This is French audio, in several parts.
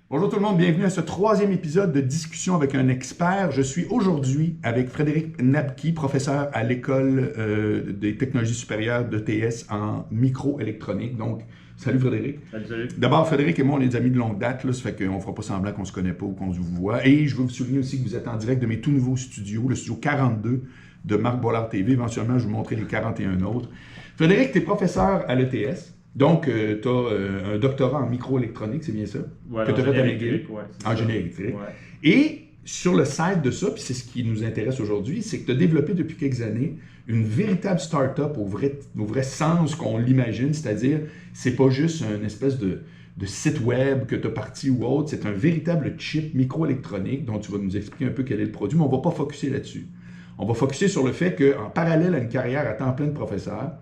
Bonjour tout le monde, bienvenue à ce troisième épisode de discussion avec un expert. Je suis aujourd'hui avec Frédéric Nabki, professeur à l'École des technologies supérieures d'ETS en microélectronique. Donc, salut Frédéric. Salut. D'abord, Frédéric et moi, on est des amis de longue date, là, ça fait qu'on ne fera pas semblant qu'on ne se connaît pas ou qu'on se vous voit. Et je veux vous souligner aussi que vous êtes en direct de mes tout nouveaux studios, le studio 42 de Marc Bollard TV. Éventuellement, je vais vous montrer les 41 autres. Frédéric, tu es professeur à l'ETS. Donc, tu as un doctorat en microélectronique, c'est bien ça? Ouais, que tu as fait à McGill. Ouais, En génie électrique. Ouais. Et sur le site de ça, puis c'est ce qui nous intéresse aujourd'hui, c'est que tu as développé depuis quelques années une véritable start-up au vrai sens qu'on l'imagine, c'est-à-dire, c'est pas juste une espèce de site web que tu as parti ou autre, c'est un véritable chip microélectronique dont tu vas nous expliquer un peu quel est le produit, mais on ne va pas focusser là-dessus. On va focusser sur le fait qu'en parallèle à une carrière à temps plein de professeur,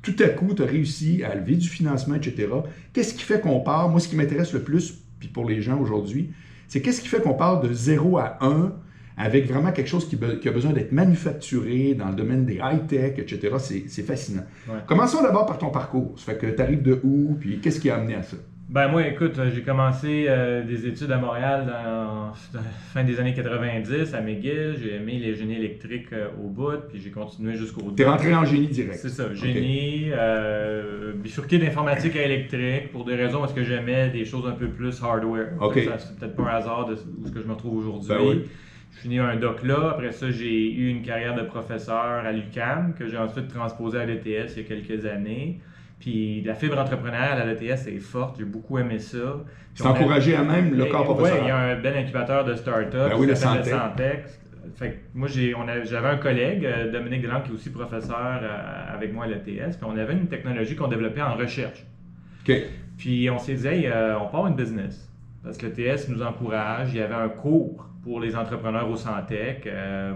tout à coup, tu as réussi à lever du financement, etc. Qu'est-ce qui fait qu'on part? Moi, ce qui m'intéresse le plus, puis pour les gens aujourd'hui, c'est qu'est-ce qui fait qu'on part de 0 à 1 avec vraiment quelque chose qui a besoin d'être manufacturé dans le domaine des high-tech, etc. C'est fascinant. Ouais. Commençons d'abord par ton parcours. Ça fait que tu arrives de où, puis qu'est-ce qui a amené à ça? Ben moi, écoute, j'ai commencé des études à Montréal dans fin des années 90 à McGill. J'ai aimé les génies électriques au bout, puis j'ai continué jusqu'au... T'es rentré en génie direct? C'est ça, génie, bifurqué d'informatique à électrique pour des raisons parce que j'aimais des choses un peu plus hardware. Okay. C'est peut-être pas un hasard de où ce que je me trouve aujourd'hui. Ben oui. Je suis né un doc là. Après ça, j'ai eu une carrière de professeur à l'UQAM que j'ai ensuite transposé à l'ETS il y a quelques années. Puis la fibre entrepreneuriale à l'ETS est forte, j'ai beaucoup aimé ça. C'est encouragé à même le corps professeur. Oui, il y a un bel incubateur de start-up qui s'appelle le Santec. Fait que moi, j'avais un collègue, Dominique Delangue, qui est aussi professeur avec moi à l'ETS, puis on avait une technologie qu'on développait en recherche. Okay. Puis on s'est dit, hey, on part une business. Parce que l'ETS nous encourage. Il y avait un cours pour les entrepreneurs au Santec.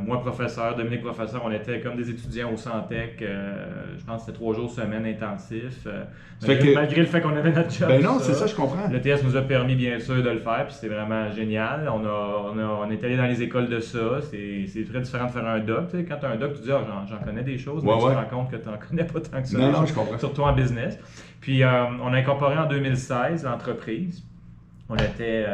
Moi, professeur, Dominique professeur, on était comme des étudiants au Santec. Je pense que c'était 3 jours semaine intensifs. Malgré le fait qu'on avait notre job. Ben non, c'est ça, je comprends. L'ETS nous a permis, bien sûr, de le faire, puis c'était vraiment génial. On est allé dans les écoles de ça. C'est très différent de faire un doc. Tu sais, quand tu as un doc, tu dis, j'en connais des choses, mais tu te rends compte que tu n'en connais pas tant que ça. Non, je comprends. Surtout en business. Puis on a incorporé en 2016 l'entreprise. On était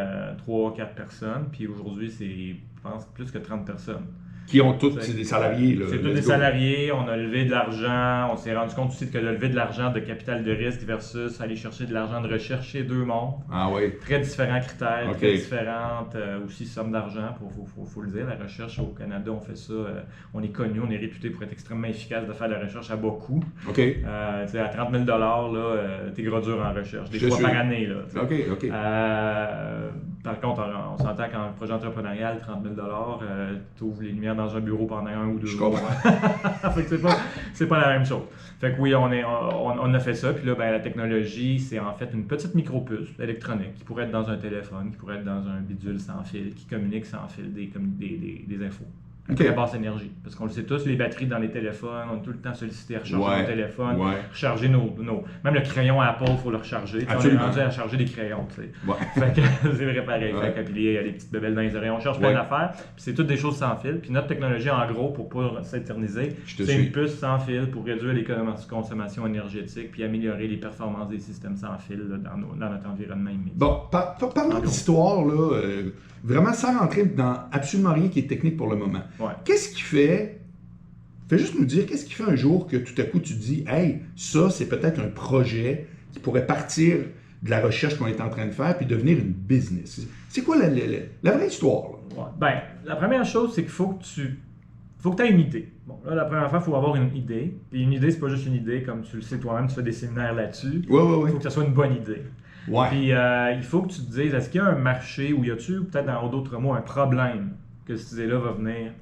3-4 personnes, puis aujourd'hui, c'est, je pense, plus que 30 personnes. Qui ont tous des salariés. C'est tous des salariés, on a levé de l'argent, on s'est rendu compte aussi que lever de l'argent de capital de risque versus aller chercher de l'argent de recherche chez deux mondes. Ah oui. Très différents critères, très différentes aussi sommes d'argent, faut le dire. La recherche au Canada, on fait ça, on est connu, on est réputé pour être extrêmement efficace de faire de la recherche à bas coût. OK. À 30 000 là, t'es gros dur en recherche, des fois par année. Là, OK. Par contre, on s'entend qu'en projet entrepreneurial, 30 000 tu ouvres les lumières dans un bureau pendant 1 ou 2 Je jours. comprends. Fait que c'est pas la même chose. Fait que oui, on a fait ça. Puis là, la technologie, c'est en fait une petite micropuce électronique qui pourrait être dans un téléphone, qui pourrait être dans un bidule sans fil, qui communique sans fil des infos. À très basse énergie. Parce qu'on le sait tous, les batteries dans les téléphones, on est tout le temps sollicité à recharger nos téléphones, recharger nos... Même le crayon Apple, il faut le recharger. On est rendu à charger des crayons. Tu sais. Fait que c'est vrai pareil. Fait que, puis il y a des petites bébelles dans les oreilles. On charge plein d'affaires. Puis c'est toutes des choses sans fil. Puis notre technologie, en gros, pour ne pas s'éterniser, c'est une puce sans fil pour réduire les consommations énergétiques puis améliorer les performances des systèmes sans fil là, dans notre environnement immédiat. Bon, parlons d'histoire, là, vraiment sans rentrer dans absolument rien qui est technique pour le moment. Ouais. Qu'est-ce qui fait... Fais juste nous dire, qu'est-ce qui fait un jour que tout à coup tu dis « Hey, ça, c'est peut-être un projet qui pourrait partir de la recherche qu'on est en train de faire puis devenir une business. » C'est quoi la vraie histoire? Là? Ouais. Ben, la première chose, c'est qu'il faut que tu aies une idée. Bon, là, la première fois, il faut avoir une idée. Puis une idée, c'est pas juste une idée, comme tu le sais toi-même, tu fais des séminaires là-dessus. Il faut que ça soit une bonne idée. Ouais. Puis il faut que tu te dises, est-ce qu'il y a un marché ou y a-tu peut-être dans d'autres mots un problème que cette idée-là va venir?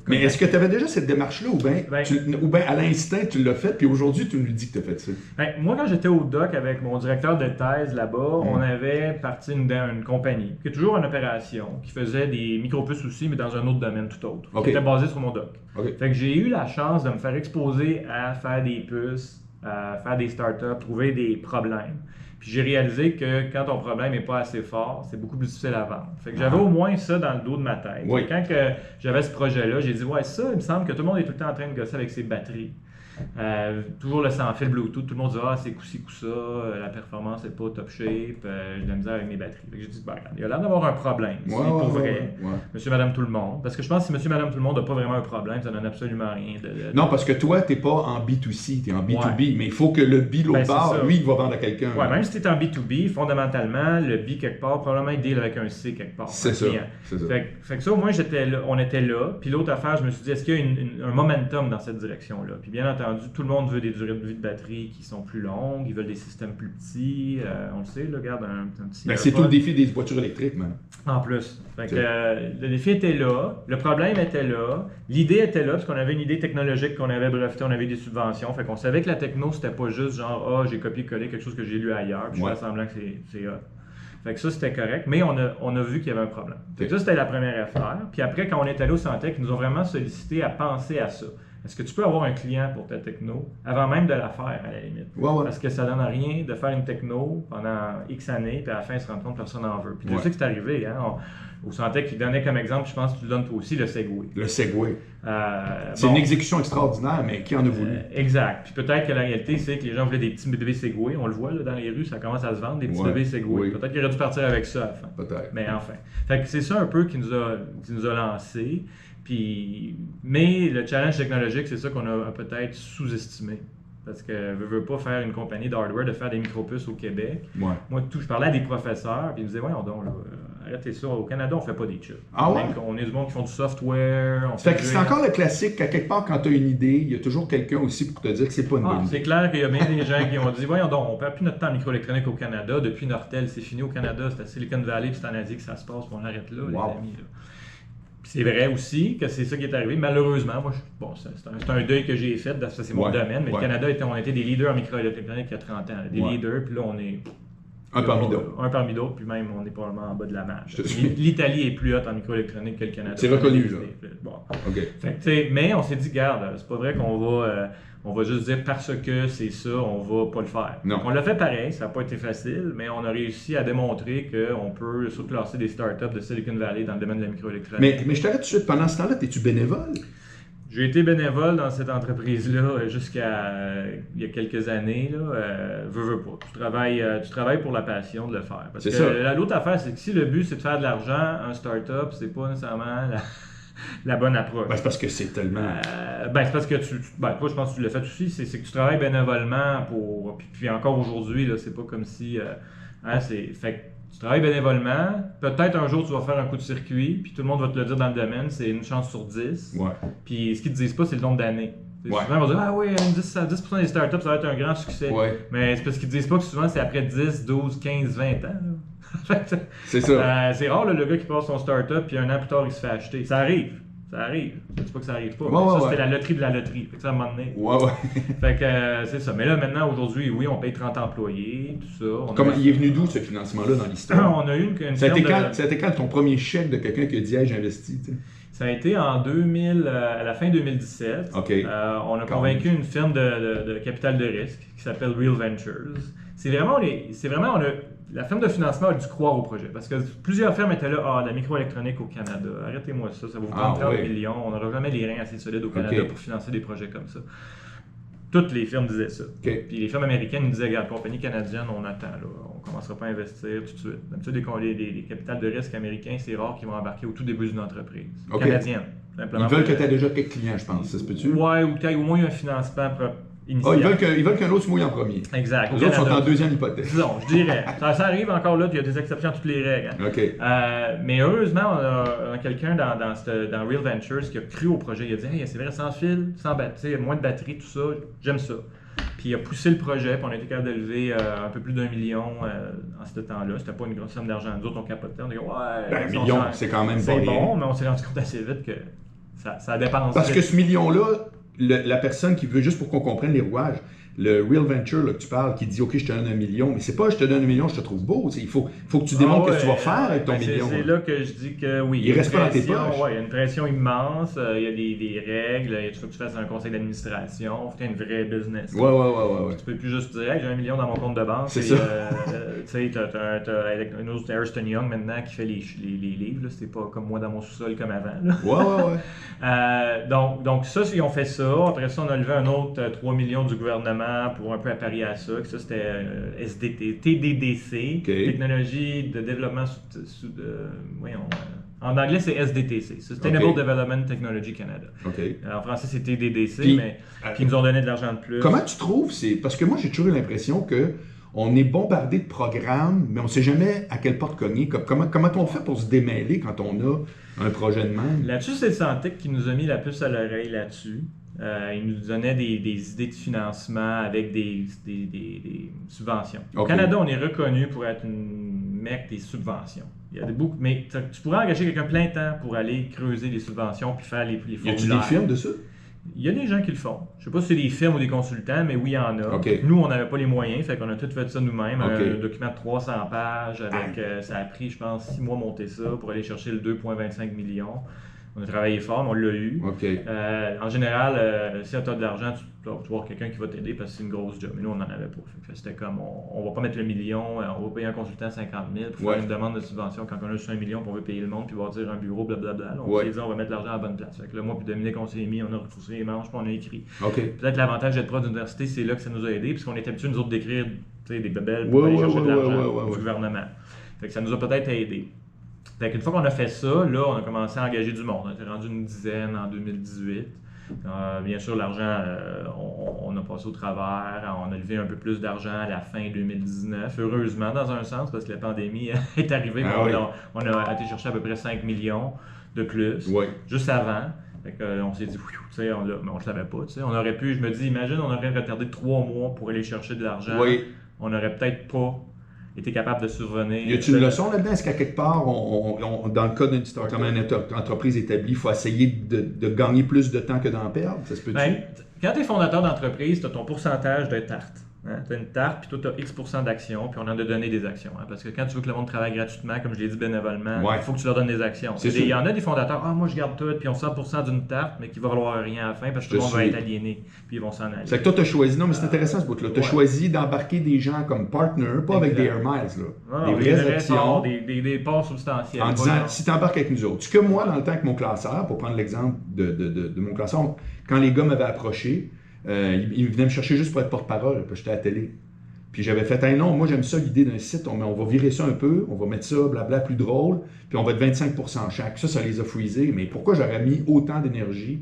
Mais est-ce que tu avais déjà cette démarche-là ou bien à l'instinct tu l'as fait puis aujourd'hui tu nous dis que tu as fait ça? Moi, quand j'étais au doc avec mon directeur de thèse là-bas, on avait parti d'une compagnie qui est toujours en opération, qui faisait des micropuces aussi, mais dans un autre domaine tout autre, qui était basé sur mon doc. Fait que j'ai eu la chance de me faire exposer à faire des puces, à faire des startups, trouver des problèmes. Puis j'ai réalisé que quand ton problème n'est pas assez fort, c'est beaucoup plus difficile à vendre. Fait que j'avais au moins ça dans le dos de ma tête. Quand j'avais ce projet-là, j'ai dit, ça, il me semble que tout le monde est tout le temps en train de gosser avec ses batteries. Toujours le sans-fil Bluetooth, tout le monde dit c'est coup-ci, coup-ça, la performance n'est pas top shape, j'ai de la misère avec mes batteries. Fait que j'ai dit, regarde, il y a l'air d'avoir un problème, c'est pour vrai, monsieur, madame, tout le monde. Parce que je pense que si monsieur, madame, tout le monde n'a pas vraiment un problème, ça donne absolument rien. Non, parce que toi, tu n'es pas en B2C, tu es en B2B, mais il faut que le B, l'autre part, lui, il va vendre à quelqu'un. Ouais, même si tu es en B2B, fondamentalement, le B quelque part, probablement il deal avec un C quelque part. C'est ça. Fait que ça, moi, on était là. Puis l'autre affaire, je me suis dit, est-ce qu'il y a un momentum dans cette direction-là? Puis bien entendu, tout le monde veut des durées de vie de batterie qui sont plus longues, ils veulent des systèmes plus petits. On le sait, là, regarde, un petit. C'est tout le défi des voitures électriques, man. En plus. Fait que, le défi était là, le problème était là, l'idée était là, parce qu'on avait une idée technologique qu'on avait brevetée, on avait des subventions. Fait qu'on savait que la techno, c'était pas juste genre, j'ai copié-collé quelque chose que j'ai lu ailleurs, puis je fais semblant que c'est hot. Fait que ça, c'était correct, mais on a vu qu'il y avait un problème. Fait que ça, c'était la première affaire. Puis après, quand on est allé au Santec, ils nous ont vraiment sollicité à penser à ça. Est-ce que tu peux avoir un client pour ta techno avant même de la faire, à la limite? Parce que ça donne rien de faire une techno pendant X années, puis à la fin, se rendre compte que personne n'en veut. Puis tu sais que c'est arrivé, hein? Au Santec, il donnait comme exemple, je pense que tu le donnes toi aussi, le Segway. Le Segway. C'est une exécution extraordinaire, mais qui en a voulu? Exact. Puis peut-être que la réalité, c'est que les gens voulaient des petits bébés Segway. On le voit là, dans les rues, ça commence à se vendre, des petits bébés Segway. Oui. Peut-être qu'il aurait dû partir avec ça à la fin. Peut-être. Mais enfin. Fait que c'est ça un peu qui nous a lancé. Mais le challenge technologique, c'est ça qu'on a peut-être sous-estimé. Parce que je veux pas faire une compagnie d'hardware, de faire des micropuces au Québec. Ouais. Moi, je parlais à des professeurs, puis ils me disaient, voyons donc, là, arrêtez ça. Au Canada, on fait pas des chips. Ah ouais? On est du monde qui font du software. C'est encore le classique qu'à quelque part, quand tu as une idée, il y a toujours quelqu'un aussi pour te dire que c'est pas une bonne idée. C'est clair qu'il y a bien des gens qui ont dit, voyons donc, on perd plus notre temps en microélectronique au Canada. Depuis Nortel, c'est fini au Canada. C'est à Silicon Valley, puis c'est en Asie que ça se passe, puis on arrête là, les amis. Là. C'est vrai aussi que c'est ça qui est arrivé. Malheureusement, moi, c'est un deuil que j'ai fait, c'est mon domaine, mais le Canada, on était des leaders en microélectronique il y a 30 ans. Des leaders, puis là, on est... Un parmi d'autres. Un parmi d'autres, puis même, on est probablement en bas de la marge. L'Italie est plus haute en microélectronique que le Canada. C'est reconnu, là. Bon. Okay. Fait, mais on s'est dit, regarde, c'est pas vrai qu'on va juste dire parce que c'est ça, on va pas le faire. Non. Donc, on l'a fait pareil, ça n'a pas été facile, mais on a réussi à démontrer qu'on peut surclasser des startups de Silicon Valley dans le domaine de la microélectronique. Mais je t'arrête tout de suite, pendant ce temps-là, es-tu bénévole? J'ai été bénévole dans cette entreprise-là jusqu'à il y a quelques années. Veux pas. Tu travailles pour la passion de le faire. Parce que l'autre affaire, c'est que si le but c'est de faire de l'argent, un start-up, c'est pas nécessairement la bonne approche. C'est parce que c'est tellement... c'est parce que toi, je pense que tu l'as fait aussi, c'est que tu travailles bénévolement pour... Puis encore aujourd'hui, là, c'est pas comme si... Fait tu travailles bénévolement, peut-être un jour tu vas faire un coup de circuit, puis tout le monde va te le dire dans le domaine, c'est une chance sur 10. Ouais. Puis ce qu'ils te disent pas, c'est le nombre d'années. Ouais. Souvent, on va dire, 10% des startups, ça va être un grand succès. Ouais. Mais c'est parce qu'ils te disent pas que souvent c'est après 10, 12, 15, 20 ans. C'est ça. C'est rare le gars qui passe son startup, puis un an plus tard, il se fait acheter. Ça arrive. Ça arrive. Je ne dis pas que ça arrive pas. Mais c'était la loterie de la loterie. Fait que ça, à un moment donné. Fait que c'est ça. Mais là, maintenant, aujourd'hui, oui, on paye 30 employés, tout ça. Il est venu d'où ce financement-là dans l'histoire? On a eu une ça a été quand ton premier chèque de quelqu'un qui a dit « Hey, j'investis » Ça a été en 2000, à la fin 2017. Okay. On a convaincu une firme de capital de risque qui s'appelle Real Ventures. La firme de financement a dû croire au projet parce que plusieurs firmes étaient là, la microélectronique au Canada, arrêtez-moi ça va vous prendre 30 millions, on n'aura jamais les reins assez solides au Canada pour financer des projets comme ça. Toutes les firmes disaient ça. Puis les firmes américaines nous disaient, regarde, compagnie canadienne, on attend, là, on ne commencera pas à investir tout de suite. D'habitude, les capitales de risque américains, c'est rare qu'ils vont embarquer au tout début d'une entreprise. Canadienne. Ils veulent que tu aies déjà quelques clients, je pense, ça se peut-tu? Ouais, ou qu'il y ait au moins un financement initial. Ils veulent qu'un autre se mouille en premier. Exact. Les autres sont en deuxième hypothèque. Disons, je dirais. Ça arrive encore là, il y a des exceptions à toutes les règles. Hein. Mais heureusement, on a quelqu'un dans Real Ventures qui a cru au projet. Il a dit, hey, c'est vrai, sans fil, moins de batterie, tout ça, j'aime ça. Puis il a poussé le projet, puis on a été capable de lever un peu plus d'1 million en ce temps-là. C'était pas une grosse somme d'argent. Nous autres, on capotait. On a dit, ouais, 1 million, c'est quand même pas rien. C'est bon, mais on s'est rendu compte assez vite que ça dépense. Parce que ce million-là, la personne qui veut, juste pour qu'on comprenne les rouages, le real venture là, que tu parles, qui dit OK, je te donne 1 million, mais c'est pas je te donne 1 million, je te trouve beau. Il faut que tu démontres ce que tu vas faire avec ton million. C'est là que je dis que oui. Il reste pas dans tes poches. Ouais, il y a une pression immense, il y a des règles, il faut que tu fasses un conseil d'administration, il faut que tu aies une vraie business. Ouais. Tu peux plus juste dire hey, j'ai 1 million dans mon compte de banque. C'est ça. Tu sais, t'as un autre Ernst Young maintenant qui fait les livres, là. C'est pas comme moi dans mon sous-sol comme avant. Là. Donc ça, ils ont fait ça. Après ça, on a levé un autre 3 millions du gouvernement pour un peu apparier à ça. Ça, c'était TDDC, Technologie de développement en anglais, c'est SDTC, Sustainable Development Technology Canada. En français, c'est TDDC, mais qui nous ont donné de l'argent de plus. Comment tu trouves, parce que moi, j'ai toujours eu l'impression que on est bombardé de programmes, mais on ne sait jamais à quelle porte cogner. Comment on fait pour se démêler quand on a un projet de même? Là-dessus, c'est le Santec qui nous a mis la puce à l'oreille là-dessus. Il nous donnait des idées de financement avec des subventions. Au Canada, on est reconnu pour être une mecque des subventions. Il y a mais tu pourrais engager quelqu'un plein temps pour aller creuser les subventions puis faire les formulaires. Y a-t-il des firmes de ça? Il y a des gens qui le font. Je ne sais pas si c'est des firmes ou des consultants, mais oui, il y en a. Nous, on n'avait pas les moyens, fait qu'on a tout fait ça nous-mêmes. Un document de 300 pages, ça a pris, je pense, 6 mois monter ça pour aller chercher le 2,25 millions. On a travaillé fort, mais on l'a eu. En général, si tu as de l'argent, tu dois voir quelqu'un qui va t'aider parce que c'est une grosse job. Mais nous, on n'en avait pas. C'était comme, on va pas mettre le million, on va payer un consultant 50 000 pour faire une demande de subvention quand on a juste 1 million, puis on veut payer le monde, puis bâtir un bureau, blablabla. On s'est dit, on va mettre l'argent à la bonne place. Fait que là, moi puis Dominique, on s'est mis, on a retroussé les manches, puis on a écrit. Peut-être l'avantage d'être prof d'université, c'est là que ça nous a aidé, puisqu'on était habitués, nous autres, d'écrire des bébelles pour aller chercher de l'argent du gouvernement. Fait que ça nous a peut-être aidé. Fait qu'une fois qu'on a fait ça, là, on a commencé à engager du monde. On était rendu une dizaine en 2018. Bien sûr, l'argent, on a passé au travers. On a levé un peu plus d'argent à la fin 2019. Heureusement, dans un sens, parce que la pandémie est arrivée. On a été chercher à peu près 5 millions de plus, juste avant. Fait qu'on s'est dit, mais on ne le savait pas. On aurait pu, je me dis, imagine, on aurait retardé 3 mois pour aller chercher de l'argent. On n'aurait peut-être pas été capable de survenir. Y a-t-il une leçon là-dedans? Est-ce qu'à quelque part, dans le cas d'une start-up, une entreprise établie, il faut essayer de gagner plus de temps que d'en perdre? Ça se peut-tu? Quand tu es fondateur d'entreprise, tu as ton pourcentage de tarte. Tu as une tarte, puis toi, tu as X% d'actions, puis on en a donné des actions. Parce que quand tu veux que le monde travaille gratuitement, comme je l'ai dit bénévolement, il faut que tu leur donnes des actions. Il y en a des fondateurs, moi je garde tout, puis on 100% d'une tarte, mais qui va valoir rien à la fin parce que tout le monde va être aliéné, puis ils vont s'en aller. C'est que toi, tu as choisi, non, mais c'est intéressant ce bout-là, tu as choisi d'embarquer des gens comme partner, pas avec des Air Miles, des vraies actions. Des parts substantielles. En disant, si tu embarques avec nous autres. Ce que moi, dans le temps avec mon classeur, pour prendre l'exemple de mon classeur, quand les gars m'avaient approché, ils venaient me chercher juste pour être porte-parole, puis j'étais à la télé. Puis j'avais fait, non, moi j'aime ça l'idée d'un site, on va virer ça un peu, on va mettre ça, blabla, plus drôle, puis on va être 25% chaque. Ça les a freezés, mais pourquoi j'aurais mis autant d'énergie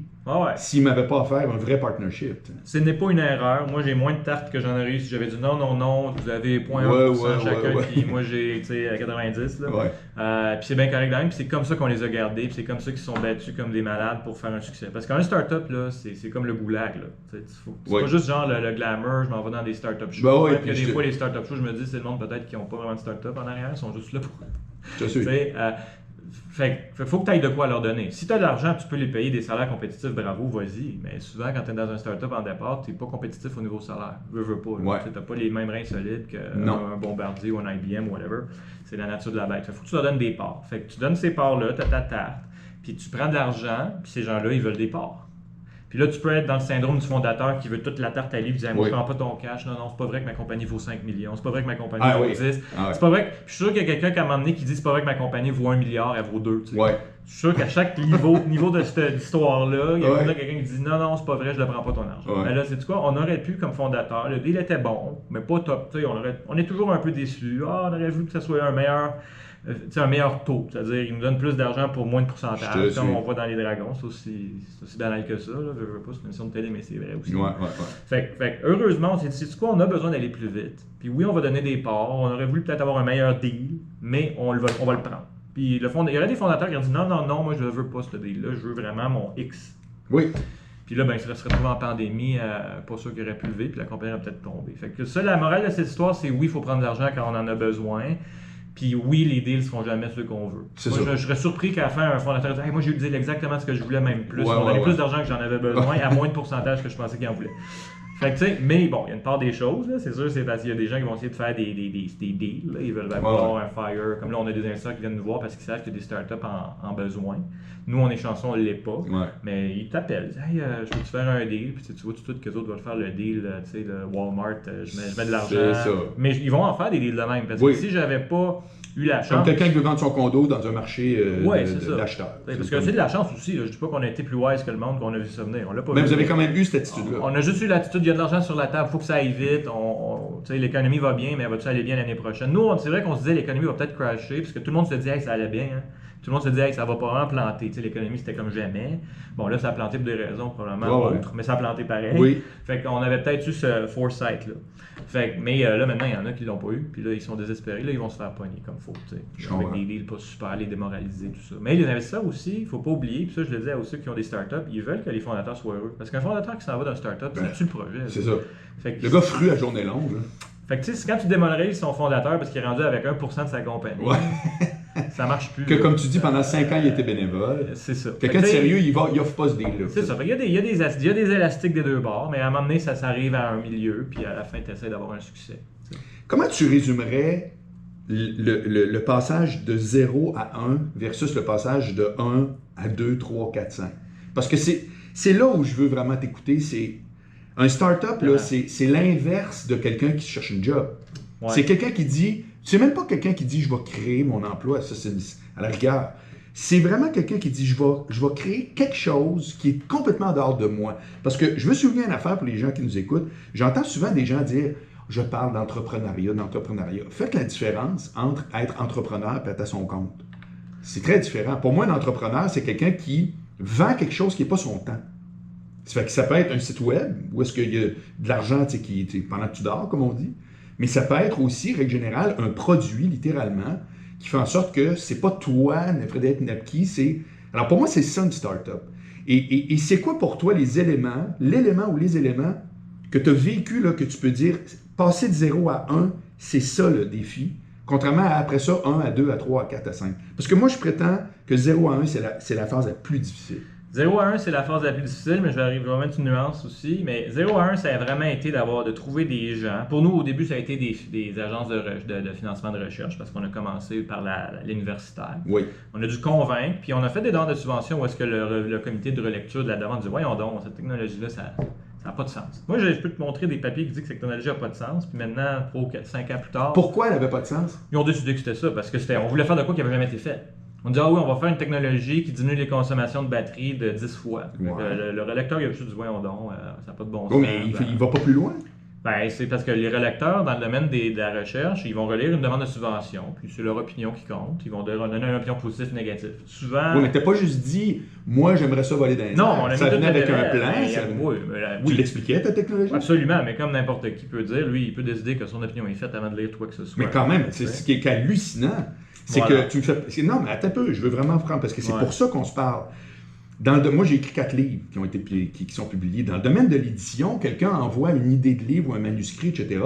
s'ils ne m'avaient pas offert un vrai partnership? Ce n'est pas une erreur. Moi, j'ai moins de tartes que j'en aurais eu si j'avais dit non, vous avez 0,1% chacun, puis moi j'ai 90. Puis c'est bien correct même, puis c'est comme ça qu'on les a gardés, puis c'est comme ça qu'ils se sont battus comme des malades pour faire un succès. Parce qu'un start-up, là, c'est comme le goulag. C'est pas juste genre le glamour, je m'en vais dans des start-up shows. Des fois, les start-up shows, je me dis, c'est le monde peut-être qui n'ont pas vraiment de start-up en arrière, ils sont juste là pour. Faut que tu ailles de quoi leur donner. Si tu as de l'argent, tu peux les payer des salaires compétitifs, bravo, vas-y. Mais souvent, quand tu es dans un start-up en départ, tu n'es pas compétitif au niveau salaire. Veux pas. Tu n'as pas les mêmes reins solides qu'un Bombardier ou un IBM ou whatever. C'est la nature de la bête. Faut que tu leur donnes des parts. Fait que tu donnes ces parts-là, tu as ta tarte, puis tu prends de l'argent, puis ces gens-là, ils veulent des parts. Puis là, tu peux être dans le syndrome du fondateur qui veut toute la tarte à lui, disant moi, je ne prends pas ton cash. Non, c'est pas vrai que ma compagnie vaut 5 millions. C'est pas vrai que ma compagnie vaut 10. C'est pas vrai que. Puis je suis sûr qu'il y a quelqu'un qui a m'emmené qui dit c'est pas vrai que ma compagnie vaut 1 milliard, elle vaut 2. Je suis sûr qu'à chaque niveau de cette histoire-là, il y a quelqu'un qui dit non, c'est pas vrai, je ne prends pas ton argent. Mais là, c'est quoi? On aurait pu, comme fondateur, le deal était bon, mais pas top. On est toujours un peu déçus. On aurait voulu que ça soit un meilleur taux, c'est-à-dire qu'ils nous donnent plus d'argent pour moins de pourcentage, comme on voit dans les Dragons, c'est aussi banal que ça, là. Je veux pas, c'est une émission de télé, mais c'est vrai aussi. Fait que, heureusement, on s'est dit, c'est quoi, on a besoin d'aller plus vite, puis oui, on va donner des parts, on aurait voulu peut-être avoir un meilleur deal, mais on va le prendre. Puis il y aurait des fondateurs qui ont dit, non, moi je ne veux pas ce deal-là, je veux vraiment mon X. Puis là, ça se retrouve en pandémie, pas sûr qu'il aurait pu lever, puis la compagnie aurait peut-être tombé. Fait que ça, la morale de cette histoire, c'est oui, il faut prendre de l'argent quand on en a besoin. Puis oui, les deals ne seront jamais ceux qu'on veut. Moi, je serais surpris qu'à la fin, un fondateur dise hey, moi, j'ai eu le deal exactement ce que je voulais, même plus. On donnait plus d'argent que j'en avais besoin, à moins de pourcentage que je pensais qu'il en voulait. Fait que, tu sais, mais bon, il y a une part des choses, là, c'est sûr, c'est parce qu'il y a des gens qui vont essayer de faire des deals, là, ils veulent avoir un fire. Comme là, on a des investisseurs qui viennent nous voir parce qu'ils savent qu'il y a des startups en besoin. Nous, on est chanceux, on ne l'est pas, mais ils t'appellent, ils disent, hey, je peux-tu faire un deal, puis tu vois tout de suite que les autres veulent faire le deal, tu sais, le Walmart, je mets de l'argent. Mais ils vont en faire des deals de même, parce que si j'avais pas eu la chance. Comme quelqu'un qui veut vendre son condo dans un marché d'acheteurs. Parce que c'est de la chance aussi. Là. Je ne dis pas qu'on a été plus wise que le monde, qu'on a vu ça venir. On l'a pas Mais vu. vous avez quand même eu cette attitude-là. On a juste eu l'attitude, il y a de l'argent sur la table, il faut que ça aille vite. L'économie va bien, mais va-tu aller bien l'année prochaine? Nous, c'est vrai qu'on se disait l'économie va peut-être crasher, parce que tout le monde se dit hey, ça allait bien. Hein. Tout le monde se dit hey, ça va pas vraiment planter. L'économie, c'était comme jamais. Bon, là, ça a planté pour des raisons probablement autres, mais ça a planté pareil. Oui. Fait qu'on avait peut-être eu ce foresight-là. Mais là, maintenant, il y en a qui l'ont pas eu, puis là, ils sont désespérés. Là, ils vont se faire pogner comme faut. Avec des deals pas super, les démoraliser, tout ça. Mais les investisseurs aussi, il ne faut pas oublier, puis ça, je le dis à ceux qui ont des startups, ils veulent que les fondateurs soient heureux. Parce qu'un fondateur qui s'en va d'un startup, c'est-tu le projet? C'est ça. Le gars fru à journée longue. Là. Fait que tu sais, quand tu démolarises son fondateur parce qu'il est rendu avec 1% de sa compagnie, ça marche plus. Que comme tu dis, pendant 5 ans, il était bénévole. C'est ça. Quelqu'un de sérieux, il offre pas ce deal-là. C'est ça. Fait qu'il y a des élastiques des deux bords, mais à un moment donné, ça arrive à un milieu, puis à la fin, tu essaies d'avoir un succès. T'sais. Comment tu résumerais le passage de 0 à 1 versus le passage de 1 à 2, 3, 4, 5? Parce que c'est là où je veux vraiment t'écouter. C'est un start-up, là, c'est l'inverse de quelqu'un qui cherche une job. Ouais. C'est quelqu'un qui dit... C'est même pas quelqu'un qui dit « je vais créer mon emploi », ça c'est à la rigueur. C'est vraiment quelqu'un qui dit « je vais créer quelque chose qui est complètement en dehors de moi ». Parce que je me souviens d'une affaire pour les gens qui nous écoutent, j'entends souvent des gens dire « je parle d'entrepreneuriat ». Faites la différence entre être entrepreneur et être à son compte. C'est très différent. Pour moi, un entrepreneur, c'est quelqu'un qui vend quelque chose qui n'est pas son temps. Ça fait que ça peut être un site web où est-ce qu'il y a de l'argent pendant que tu dors, comme on dit. Mais ça peut être aussi, règle générale, un produit, littéralement, qui fait en sorte que c'est pas toi, Frédéric Napki, c'est... Alors pour moi, c'est ça une start-up. Et c'est quoi pour toi l'élément ou les éléments que tu as vécu, là, que tu peux dire, passer de 0 à 1, c'est ça le défi, contrairement à après ça, 1 à 2, à 3, à 4, à 5. Parce que moi, je prétends que 0 à 1, c'est la phase la plus difficile. 0 à 1, c'est la phase la plus difficile, mais je vais mettre une nuance aussi. Mais 0 à 1, ça a vraiment été de trouver des gens. Pour nous, au début, ça a été des agences de financement de recherche, parce qu'on a commencé par l'universitaire. Oui. On a dû convaincre, puis on a fait des demandes de subvention où est-ce que le comité de relecture de la demande dit « Voyons donc, cette technologie-là, ça n'a pas de sens. » Moi, je peux te montrer des papiers qui disent que cette technologie n'a pas de sens, puis maintenant, 3 ou 5 ans plus tard... Pourquoi elle n'avait pas de sens? Ils ont décidé que c'était ça, parce que on voulait faire de quoi qui n'avait jamais été fait. On dit, ah oui, on va faire une technologie qui diminue les consommations de batterie de 10 fois. Le relecteur, il a juste dit, voyons donc, ça n'a pas de bon sens. Mais il va pas plus loin? Ben, c'est parce que les relecteurs, dans le domaine de la recherche, ils vont relire une demande de subvention, puis c'est leur opinion qui compte. Ils vont donner une opinion positive ou négative. Souvent... Oui, mais t'as pas juste dit, moi, j'aimerais ça voler dans les Non, on a ça venait avec un plan. Oui, tu l'expliquais, ta technologie? Absolument, mais comme n'importe qui peut dire, lui, il peut décider que son opinion est faite avant de lire quoi que ce soit. Mais quand même, c'est ce qui est hallucinant. C'est que tu me fais... Non, mais attends un peu, je veux vraiment prendre, parce que c'est pour ça qu'on se parle. Moi, j'ai écrit 4 livres qui sont publiés. Dans le domaine de l'édition, quelqu'un envoie une idée de livre ou un manuscrit, etc.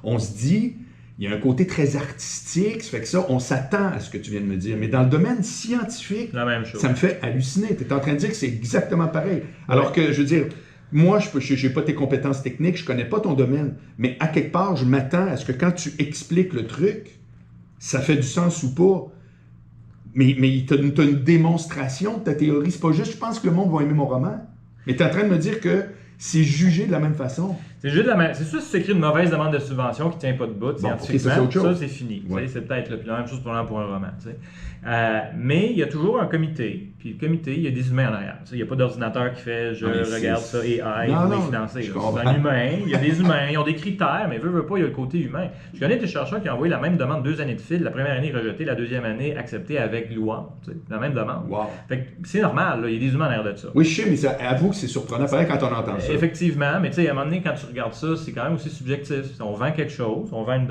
On se dit, il y a un côté très artistique, ça fait que ça, on s'attend à ce que tu viens de me dire. Mais dans le domaine scientifique, la même chose. Ça me fait halluciner. Tu es en train de dire que c'est exactement pareil. Alors que, je veux dire, moi, je n'ai pas tes compétences techniques, je ne connais pas ton domaine, mais à quelque part, je m'attends à ce que quand tu expliques le truc, ça fait du sens ou pas. Mais tu as une démonstration de ta théorie. C'est pas juste, je pense que le monde va aimer mon roman. Mais tu es en train de me dire que c'est jugé de la même façon. C'est jugé de la même façon. C'est sûr, si tu écris une mauvaise demande de subvention qui ne tient pas de bout, scientifiquement, ça, c'est fini. Ouais. C'est peut-être la même chose pour un roman. Mais il y a toujours un comité. Puis le comité, il y a des humains en arrière. Il n'y a pas d'ordinateur qui fait « je regarde ça AI, vous les financer ». C'est un humain, il y a des humains, ils ont des critères, mais veut pas, il y a le côté humain. Je connais des chercheurs qui ont envoyé la même demande 2 années de fil, la première année rejetée, la deuxième année acceptée avec louange. La même demande. Wow. Fait que c'est normal, là, il y a des humains en arrière de ça. Oui, je sais, mais avoue que c'est surprenant, pareil quand on entend ça. Effectivement, mais tu sais, à un moment donné, quand tu regardes ça, c'est quand même aussi subjectif. On vend quelque chose, on vend une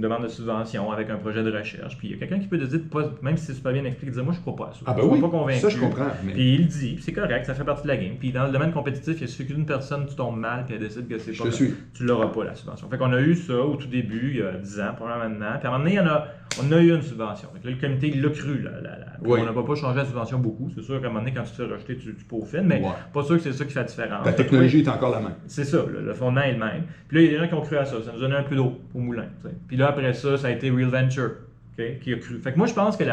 demande de subvention avec un projet de recherche, puis il y a quelqu'un qui peut te dire, même si c'est pas bien expliqué, dire moi je crois pas à ça. Ah ben oui, pas convaincu. ça je comprends. Mais... Puis il le dit, puis c'est correct, ça fait partie de la game. Puis dans le domaine compétitif, il suffit qu'une personne, tu tombes mal, puis elle décide que c'est pas... Tu l'auras pas la subvention. Fait qu'on a eu ça au tout début, il y a 10 ans, probablement maintenant. Puis à un moment donné, On a eu une subvention. Donc là, le comité, il l'a cru. Oui. On n'a pas changé la subvention beaucoup. C'est sûr qu'à un moment donné, quand tu te fais rejeter, tu peaufines, mais Ouais. pas sûr que c'est ça qui fait la différence. La technologie est encore la même. C'est ça, le fondement est le même. Puis là, il y a des gens qui ont cru à ça. Ça nous donnait un peu d'eau au moulin. T'sais. Puis là, après ça, ça a été Real Venture qui a cru. Fait que moi, je pense que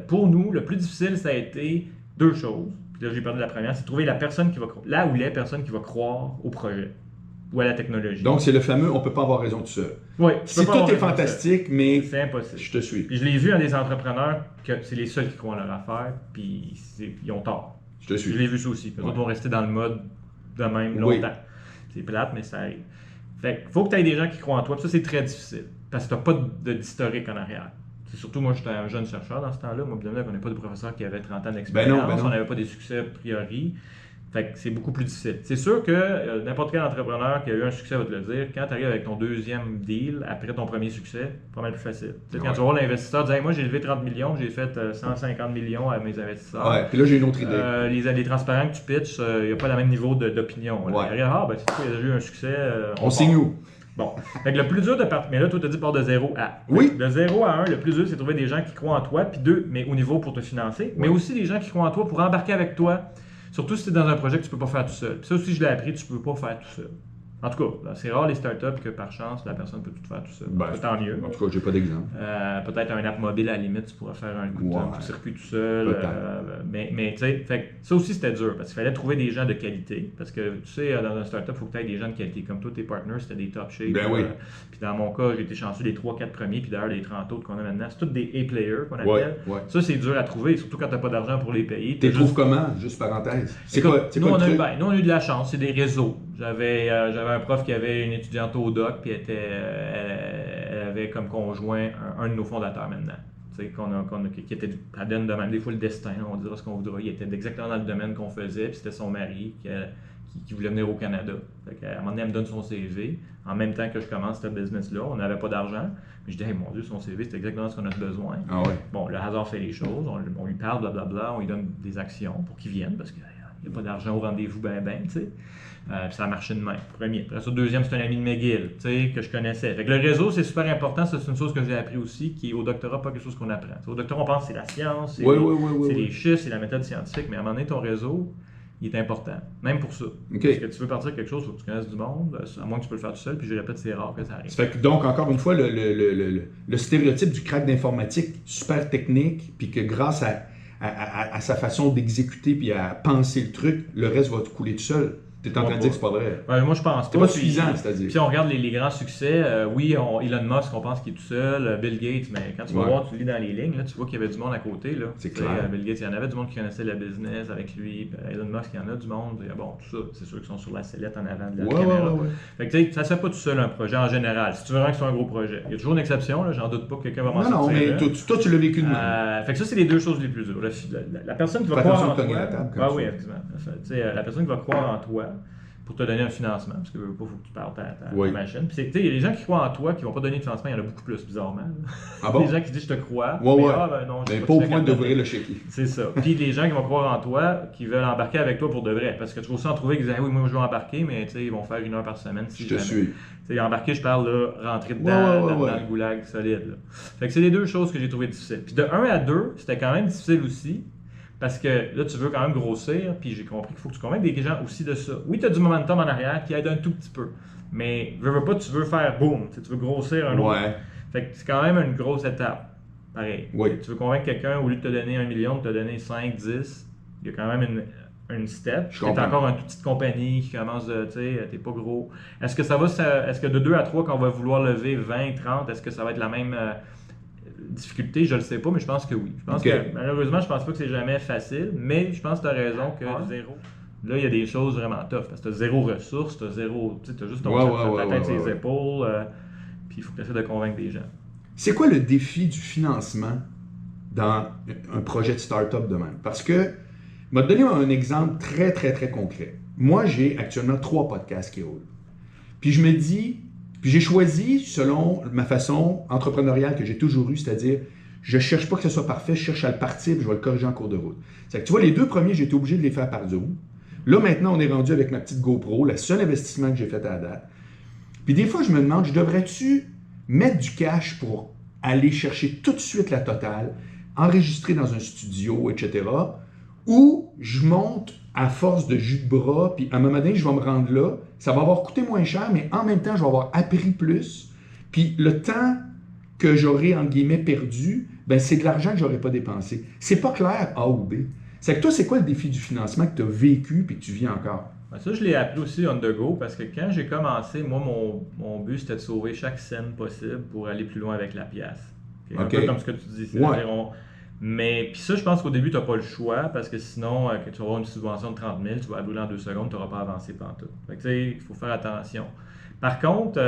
pour nous, le plus difficile, ça a été deux choses. Puis là, j'ai perdu la première, c'est de trouver la personne qui va croire, là où les personnes qui va croire au projet ou à la technologie. Donc, c'est le fameux « on ne peut pas avoir raison tout seul ». Oui, Si tout est fantastique, mais c'est impossible. Je te suis. Puis je l'ai vu à des entrepreneurs que c'est les seuls qui croient en leur affaire, puis ils ont tort. Je te suis. Je l'ai vu ça aussi. Les autres vont rester dans le mode de même longtemps. C'est plate, mais ça arrive. Fait qu'il faut que tu aies des gens qui croient en toi. Puis ça, c'est très difficile. Parce que tu n'as pas d'historique en arrière. C'est surtout, moi, j'étais un jeune chercheur dans ce temps-là. Moi, évidemment, on n'est pas de professeur qui avait 30 ans d'expérience. On n'avait pas des succès a priori. Fait que c'est beaucoup plus difficile. C'est sûr que n'importe quel entrepreneur qui a eu un succès va te le dire. Quand tu arrives avec ton deuxième deal, après ton premier succès, c'est pas mal plus facile. Quand tu vas voir l'investisseur dire hey, moi j'ai levé 30 millions, j'ai fait 150 millions à mes investisseurs. Ouais, puis là j'ai une autre idée. Les transparents que tu pitches, il n'y a pas le même niveau d'opinion. Ouais. Il y a ben c'est quoi, il a eu un succès. On signe où? Bon. Fait que le plus dur de partir. Mais là, toi, tu as dit part de 0 à. Oui. De 0 à 1, le plus dur, c'est de trouver des gens qui croient en toi, puis 2, mais au niveau pour te financer, mais aussi des gens qui croient en toi pour embarquer avec toi. Surtout si tu es dans un projet que tu ne peux pas faire tout seul. Puis ça aussi, je l'ai appris, tu ne peux pas faire tout seul. En tout cas, c'est rare les startups que par chance, la personne peut tout faire tout seul. Tant mieux. En tout cas, j'ai pas d'exemple. Peut-être un app mobile à la limite, tu pourrais faire un coup de circuit tout seul. Mais tu sais, ça aussi c'était dur parce qu'il fallait trouver des gens de qualité. Parce que tu sais, dans un startup, il faut que tu aies des gens de qualité. Comme toi, tes partners, c'était des top shape. Ben oui. Puis dans mon cas, j'ai été chanceux des 3-4 premiers, puis d'ailleurs, les 30 autres qu'on a maintenant, c'est tous des A-players qu'on appelle. Ouais. Ça, c'est dur à trouver, surtout quand tu n'as pas d'argent pour les payer. Tu les trouves comment? Juste parenthèse. C'est quoi nous, on a eu de la chance, c'est des réseaux. J'avais un prof qui avait une étudiante au doc, puis elle avait comme conjoint un de nos fondateurs maintenant. Qui était à donne de même, des fois le destin, on dira ce qu'on voudra. Il était exactement dans le domaine qu'on faisait, puis c'était son mari qui voulait venir au Canada. À un moment donné, elle me donne son CV. En même temps que je commence ce business-là, on n'avait pas d'argent. Mais je dis, hey, mon Dieu, son CV, c'est exactement ce qu'on a besoin. Ah ouais. Bon, le hasard fait les choses, on lui parle, blablabla, on lui donne des actions pour qu'il vienne, parce qu'il n'y a pas d'argent au rendez-vous, tu sais. Puis ça a marché de même, premier. Après ça, deuxième, c'est un ami de McGill, tu sais, que je connaissais. Fait que le réseau, c'est super important. Ça, c'est une chose que j'ai appris aussi, qui est au doctorat, pas quelque chose qu'on apprend. T'sais, au doctorat, on pense que c'est la science, c'est les chiffres, c'est la méthode scientifique, mais à un moment donné, ton réseau, il est important, même pour ça. Okay. Parce que tu veux partir de quelque chose, il faut que tu connaisses du monde, à moins que tu peux le faire tout seul, puis je répète, c'est rare que ça arrive. Ça fait que donc, encore une fois, le stéréotype du crack d'informatique, super technique, puis que grâce à sa façon d'exécuter puis à penser le truc, le reste va te couler tout seul. Tu es en train de dire que c'est pas vrai. Ouais, moi, je pense pas. C'est pas suffisant, c'est-à-dire. Puis on regarde les grands succès. Oui, Elon Musk, on pense qu'il est tout seul. Bill Gates, mais quand tu vas voir, tu lis dans les lignes, là, tu vois qu'il y avait du monde à côté. Là. C'est clair. Bill Gates, il y en avait du monde qui connaissait le business avec lui. Elon Musk, il y en a du monde. Bon, tout ça, c'est sûr qu'ils sont sur la sellette en avant de la caméra. Fait que tu sais, ça se fait pas tout seul un projet en général. Si tu veux vraiment que ce soit un gros projet. Il y a toujours une exception, là, j'en doute pas que quelqu'un va m'en sortir. Non, mais toi, tu l'as vécu de même. Fait que ça, c'est les deux choses les plus dures. La personne qui va croire en toi. Oui, effectivement. La personne qui va croire en toi. Pour te donner un financement, parce qu'il ne faut que tu parles ta machine. Puis il y a des gens qui croient en toi qui ne vont pas donner de financement, il y en a beaucoup plus, bizarrement. Ah bon? Des gens qui disent je te crois, mais non, je pas au point d'ouvrir le chéquier. C'est ça. Puis des gens qui vont croire en toi, qui veulent embarquer avec toi pour de vrai. Parce que tu vas aussi en trouver qui disent oui, moi je veux embarquer, mais ils vont faire 1 heure par semaine. Si je te suis. Embarquer, je parle là, rentrer dedans, dans le goulag solide. Là. Fait que c'est les deux choses que j'ai trouvées difficiles. Puis de 1 à 2, c'était quand même difficile aussi. Parce que là, tu veux quand même grossir, puis j'ai compris qu'il faut que tu convainques des gens aussi de ça. Oui, tu as du momentum en arrière qui aide un tout petit peu, mais veux pas, tu veux faire boum, tu veux grossir un autre. Ouais. Fait que c'est quand même une grosse étape. Pareil. Oui. Tu veux convaincre quelqu'un, au lieu de te donner 1 million, de te donner 5, 10, il y a quand même une step. Tu es encore une toute petite compagnie qui commence de, tu sais, t'es pas gros. Est-ce que de 2 à 3, quand on va vouloir lever 20, 30, est-ce que ça va être la même difficulté, je le sais pas, mais je pense que oui. Je pense que malheureusement, je pense pas que c'est jamais facile, mais je pense que tu as raison que zéro. Là, il y a des choses vraiment tough parce que tu as zéro ressources, tu as zéro. Tu as juste ta tête sur les épaules, puis il faut que tu essaies de convaincre des gens. C'est quoi le défi du financement dans un projet de start-up de même? Parce que, je vais te donner un exemple très, très, très concret. Moi, j'ai actuellement 3 podcasts qui roulent. Puis je me dis. Puis j'ai choisi selon ma façon entrepreneuriale que j'ai toujours eue, c'est-à-dire, je ne cherche pas que ce soit parfait, je cherche à le partir puis je vais le corriger en cours de route. C'est que tu vois, les 2 premiers, j'ai été obligé de les faire par Zoom. Là, maintenant, on est rendu avec ma petite GoPro, le seul investissement que j'ai fait à la date. Puis des fois, je me demande, je devrais-tu mettre du cash pour aller chercher tout de suite la totale, enregistrer dans un studio, etc. Ou je monte à force de jus de bras, puis à un moment donné, je vais me rendre là, ça va avoir coûté moins cher, mais en même temps, je vais avoir appris plus. Puis le temps que j'aurai, entre guillemets, perdu, ben c'est de l'argent que je n'aurais pas dépensé. C'est pas clair A ou B. C'est que toi, c'est quoi le défi du financement que tu as vécu et que tu vis encore? Ben ça, je l'ai appelé aussi on the go parce que quand j'ai commencé, moi, mon but, c'était de sauver chaque scène possible pour aller plus loin avec la pièce. Un peu comme ce que tu dis. Ouais. Mais puis ça, je pense qu'au début, tu n'as pas le choix parce que sinon, que tu vas avoir une subvention de 30 000, tu vas brûler en 2 secondes, tu n'auras pas avancé pantoute. Fait que tu sais, il faut faire attention. Par contre,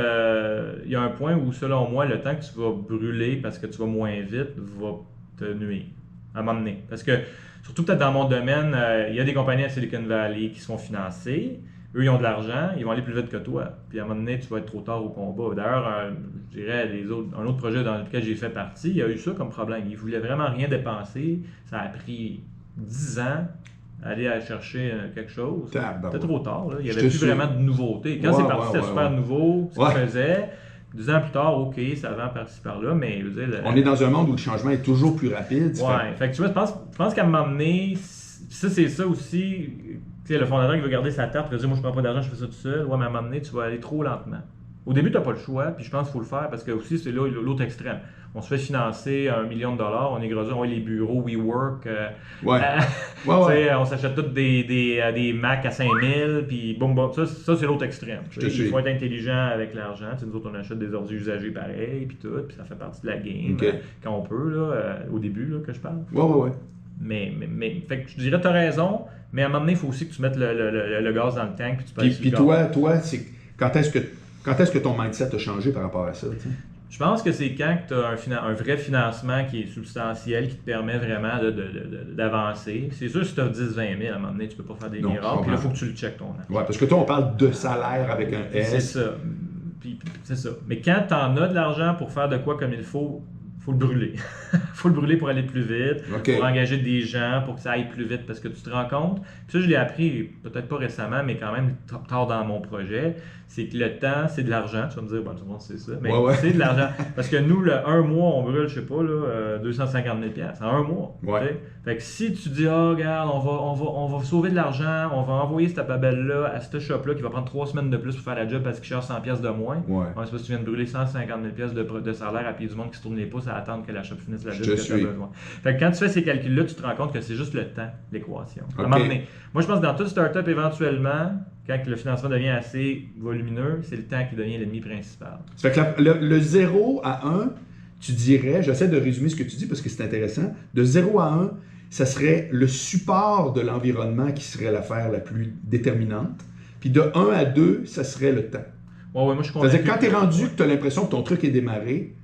il y a un point où, selon moi, le temps que tu vas brûler parce que tu vas moins vite va te nuire à un moment donné. Parce que, surtout peut-être dans mon domaine, il y a des compagnies à Silicon Valley qui se font financer. Eux, ils ont de l'argent, ils vont aller plus vite que toi. Puis à un moment donné, tu vas être trop tard au combat. D'ailleurs, je dirais, un autre projet dans lequel j'ai fait partie, il y a eu ça comme problème. Ils ne voulaient vraiment rien dépenser. Ça a pris 10 ans aller chercher quelque chose. C'était trop tard. Là. Il n'y avait plus vraiment de nouveauté. Quand c'est parti, c'était super nouveau, ce qu'ils faisaient. 2 ans plus tard, OK, ça vend par-ci par-là, mais je veux dire, on est dans un monde où le changement est toujours plus rapide. Fait que tu vois, je pense qu'à un moment donné, ça c'est ça aussi, tu sais, le fondateur qui veut garder sa tarte, il va dire, moi je prends pas d'argent, je fais ça tout seul. Ouais, mais à un moment donné, tu vas aller trop lentement. Au début, tu n'as pas le choix, puis je pense qu'il faut le faire parce que aussi, c'est là l'autre extrême. On se fait financer $1 million, on est gros, on a les bureaux, WeWork. On s'achète tous des Mac à 5000, puis boum, boum. Ça c'est l'autre extrême. Il faut être intelligent avec l'argent. Nous autres, on achète des ordi usagés pareil, puis tout, puis ça fait partie de la game quand on peut, là, au début là, que je parle. Mais fait que je dirais, tu as raison, mais à un moment donné, il faut aussi que tu mettes le gaz dans le tank, puis tu passes. Puis toi, c'est quand est-ce que ton mindset a changé par rapport à ça? T'sais? Je pense que c'est quand tu as un vrai financement qui est substantiel, qui te permet vraiment d'avancer. C'est sûr, si tu as 10-20 000, à un moment donné, tu ne peux pas faire des miracles. Puis là, il faut que tu le checkes ton âge. Oui, parce que toi, on parle de salaire avec un S. C'est ça. C'est ça. Mais quand tu en as de l'argent pour faire de quoi comme il faut le brûler. Il faut le brûler pour aller plus vite, pour engager des gens, pour que ça aille plus vite, parce que tu te rends compte, puis ça je l'ai appris, peut-être pas récemment, mais quand même tard dans mon projet, c'est que le temps, c'est de l'argent. Tu vas me dire, tout le monde sait ça, mais c'est de l'argent. Parce que nous, un mois, on brûle, je sais pas, là, 250 000 $. En un mois. Fait que si tu dis, regarde, on va sauver de l'argent, on va envoyer cette babelle-là à ce shop-là qui va prendre 3 semaines de plus pour faire la job parce qu'il cherche 100 $ de moins. C'est parce que tu viens de brûler 150 000 $ de salaire à pied du monde qui se tourne les pouces à attendre que la shop finisse la job que tu as besoin. Fait que quand tu fais ces calculs-là, tu te rends compte que c'est juste le temps, l'équation. À un moment donné. Moi, je pense que dans toute startup, éventuellement, quand le financement devient assez volumineux, c'est le temps qui devient l'ennemi principal. Ça fait que le 0 à 1, tu dirais, j'essaie de résumer ce que tu dis parce que c'est intéressant, de 0 à 1, ça serait le support de l'environnement qui serait l'affaire la plus déterminante. Puis de 1 à 2, ça serait le temps. Moi, je suis convaincu. C'est-à-dire quand tu es rendu que tu as l'impression que ton truc est démarré,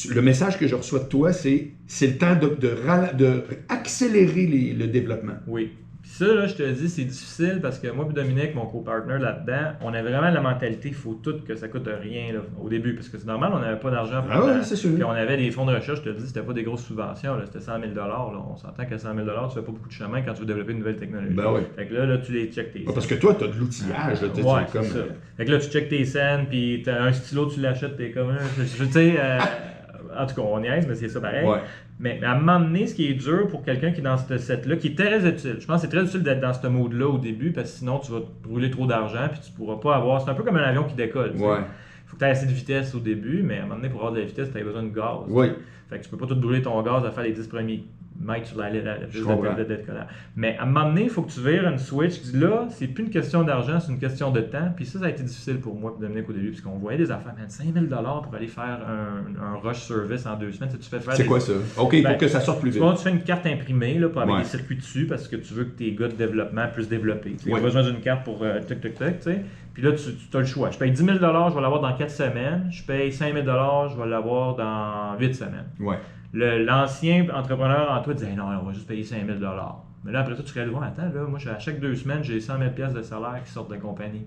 le message que je reçois de toi, c'est le temps de accélérer le développement. Oui. Puis ça, là, je te dis, c'est difficile parce que moi et Dominique, mon co-partner là-dedans, on avait vraiment la mentalité, il faut tout que ça coûte rien là, au début. Parce que c'est normal, on n'avait pas d'argent pour c'est sûr. Puis on avait des fonds de recherche, je te dis, c'était pas des grosses subventions, là, c'était 100 000 $. Là. On s'entend qu'à 100 000 $, tu fais pas beaucoup de chemin quand tu veux développer une nouvelle technologie. Fait que là, tu les checkes tes scènes. Parce que toi, tu as de l'outillage. Comme ça. Fait que là, tu checkes tes scènes, puis tu as un stylo, tu l'achètes, t'es comme tu sais. En tout cas, on niaise, mais c'est ça pareil. Mais à un moment donné, ce qui est dur pour quelqu'un qui est dans ce set-là, qui est très utile, je pense que c'est très utile d'être dans ce mode-là au début, parce que sinon, tu vas te brûler trop d'argent, puis tu pourras pas avoir. C'est un peu comme un avion qui décolle. Il faut que tu aies assez de vitesse au début, mais à un moment donné, pour avoir de la vitesse, tu as besoin de gaz. Fait que tu peux pas tout brûler ton gaz à faire les 10 premiers mètres sur la piste de décollage. Mais à un moment donné, il faut que tu vires une switch qui dit là, c'est plus une question d'argent, c'est une question de temps. Puis ça a été difficile pour moi et Dominique au début, parce qu'on voyait des affaires, 5 000 $ pour aller faire un rush service en 2 semaines. Tu fais faire quoi ça? OK, pour que ça sorte plus vite. Tu fais une carte imprimée là, avec des circuits dessus parce que tu veux que tes gars de développement puissent développer. Tu as besoin d'une carte pour tu sais. Puis là, tu as le choix. Je paye 10 000 $, je vais l'avoir dans 4 semaines. Je paye 5 000 $, je vais l'avoir dans 8 semaines. L'ancien entrepreneur en toi disait non, on va juste payer 5 000 $. Mais là, après ça, tu réalises, attends, là, moi, à chaque 2 semaines, j'ai 100 000 $ de salaire qui sortent de la compagnie.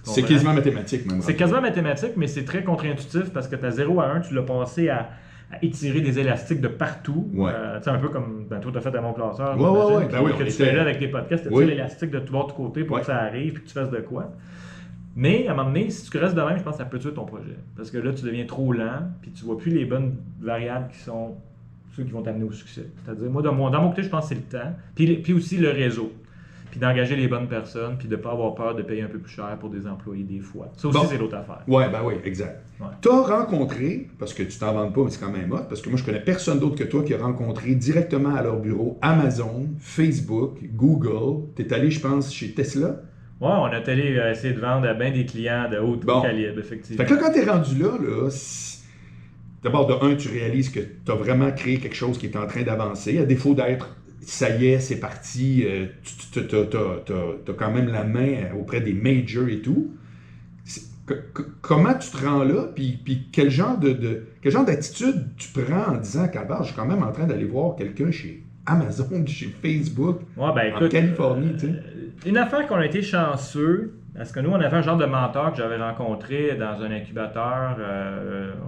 C'est quasiment mathématique, même. C'est quasiment mathématique, mais c'est très contre-intuitif parce que tu as 0 à 1, tu l'as passé à étirer des élastiques de partout. Un peu comme toi, tu as fait à mon classeur. Que tu fais là avec tes podcasts, tu tires l'élastique de tout bord de côté pour que ça arrive et que tu fasses de quoi. Mais à un moment donné, si tu restes de même, je pense que ça peut tuer ton projet. Parce que là, tu deviens trop lent, puis tu vois plus les bonnes variables qui sont ceux qui vont t'amener au succès. C'est-à-dire, moi, dans mon côté, je pense que c'est le temps, puis aussi le réseau. Puis d'engager les bonnes personnes, puis de ne pas avoir peur de payer un peu plus cher pour des employés des fois. Ça aussi, c'est l'autre affaire. Oui, exact. Ouais. Tu as rencontré, parce que tu t'en vantes pas, mais c'est quand même hot, parce que moi, je connais personne d'autre que toi qui a rencontré directement à leur bureau Amazon, Facebook, Google. Tu es allé, je pense, chez Tesla. Oui, on a allé essayer de vendre à bien des clients de haut calibre, effectivement. Fait que là, quand tu es rendu là, d'abord, de un, tu réalises que tu as vraiment créé quelque chose qui est en train d'avancer, à défaut d'être ça y est, c'est parti, tu as quand même la main auprès des majors et tout. Comment tu te rends là, puis quel genre d'attitude tu prends en disant qu'à base, je suis quand même en train d'aller voir quelqu'un chez Amazon, chez Facebook, en Californie, tu sais. Une affaire qu'on a été chanceux, parce que nous, on avait un genre de mentor que j'avais rencontré dans un incubateur,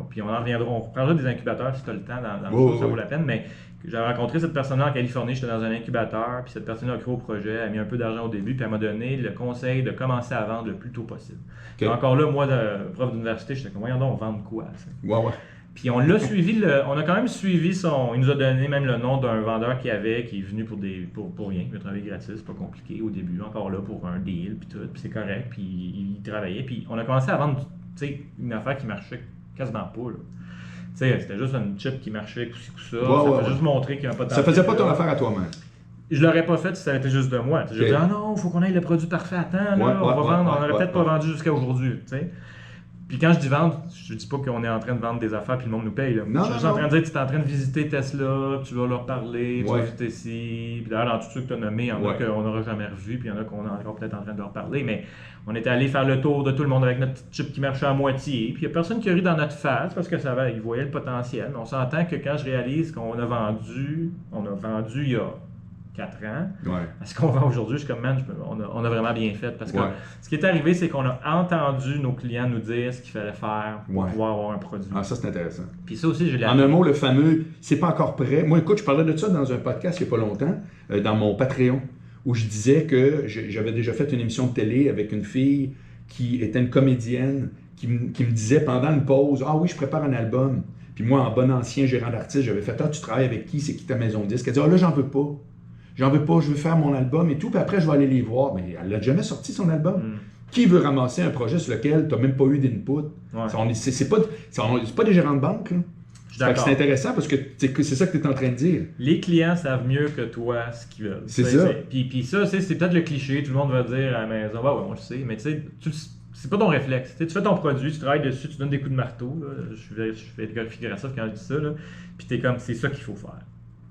puis on reprendra des incubateurs si tu as le temps, dans le show, ça vaut la peine, mais j'avais rencontré cette personne-là en Californie, j'étais dans un incubateur, puis cette personne-là a cru au projet, elle a mis un peu d'argent au début, puis elle m'a donné le conseil de commencer à vendre le plus tôt possible. Okay. Encore là, moi, prof d'université, j'étais comme, voyons donc, vendre quoi? Ouais. Puis on l'a suivi, on a quand même suivi il nous a donné même le nom d'un vendeur qui est venu pour rien, il a travaillé gratis, c'est pas compliqué au début, encore là pour un deal, puis tout, puis c'est correct, puis il travaillait, puis on a commencé à vendre, tu sais, une affaire qui marchait quasiment pas, là. Tu sais, c'était juste une chip qui marchait, coup-ci, coup-ça, ça fait juste montrer qu'il n'y a pas de Ça faisait pas ton affaire à toi-même. Je l'aurais pas fait si ça était juste de moi. Je disais, non, il faut qu'on ait le produit parfait à temps, là, on va vendre, on n'aurait peut-être pas vendu jusqu'à aujourd'hui, tu sais. Puis quand je dis vendre, je dis pas qu'on est en train de vendre des affaires puis le monde nous paye. Là. Non, je suis en train de dire que tu es en train de visiter Tesla, tu vas leur parler, tu vas visiter ici. Puis d'ailleurs, dans tous ceux que tu as nommés, il y en a qu'on n'aura jamais revu, puis il y en a qu'on est encore peut-être en train de leur parler. Mais on était allé faire le tour de tout le monde avec notre petite chip qui marchait à moitié. Puis il n'y a personne qui a ri dans notre face parce que ils voyaient le potentiel. Mais on s'entend que quand je réalise qu'on a vendu il y a 4 ans. À ce qu'on vend aujourd'hui, je suis comme, man, on a vraiment bien fait. Parce que ce qui est arrivé, c'est qu'on a entendu nos clients nous dire ce qu'il fallait faire pour pouvoir avoir un produit. Ah, ça, c'est intéressant. Puis ça aussi, je l'ai En un mot, le fameux « c'est pas encore prêt ». Moi, écoute, je parlais de ça dans un podcast il n'y a pas longtemps, dans mon Patreon, où je disais que j'avais déjà fait une émission de télé avec une fille qui était une comédienne qui me disait pendant une pause « Ah oui, je prépare un album ». Puis moi, en bon ancien gérant d'artiste, j'avais fait « Ah, tu travailles avec qui? C'est qui ta maison de disque? » Elle dit « Ah là, j'en veux pas. J'en veux pas, je veux faire mon album et tout, puis après je vais aller les voir. » Mais elle n'a jamais sorti son album. Qui veut ramasser un projet sur lequel tu n'as même pas eu d'input? C'est pas des gérants de banque. C'est intéressant parce que c'est ça que tu es en train de dire. Les clients savent mieux que toi ce qu'ils veulent. C'est ça. Puis ça, c'est peut-être le cliché, tout le monde va dire à la maison, ouais, on le sait, mais tu sais, c'est pas ton réflexe. Tu fais ton produit, tu travailles dessus, tu donnes des coups de marteau. Là. Je fais figuratif quand je dis ça. Là. Puis tu es comme, c'est ça qu'il faut faire.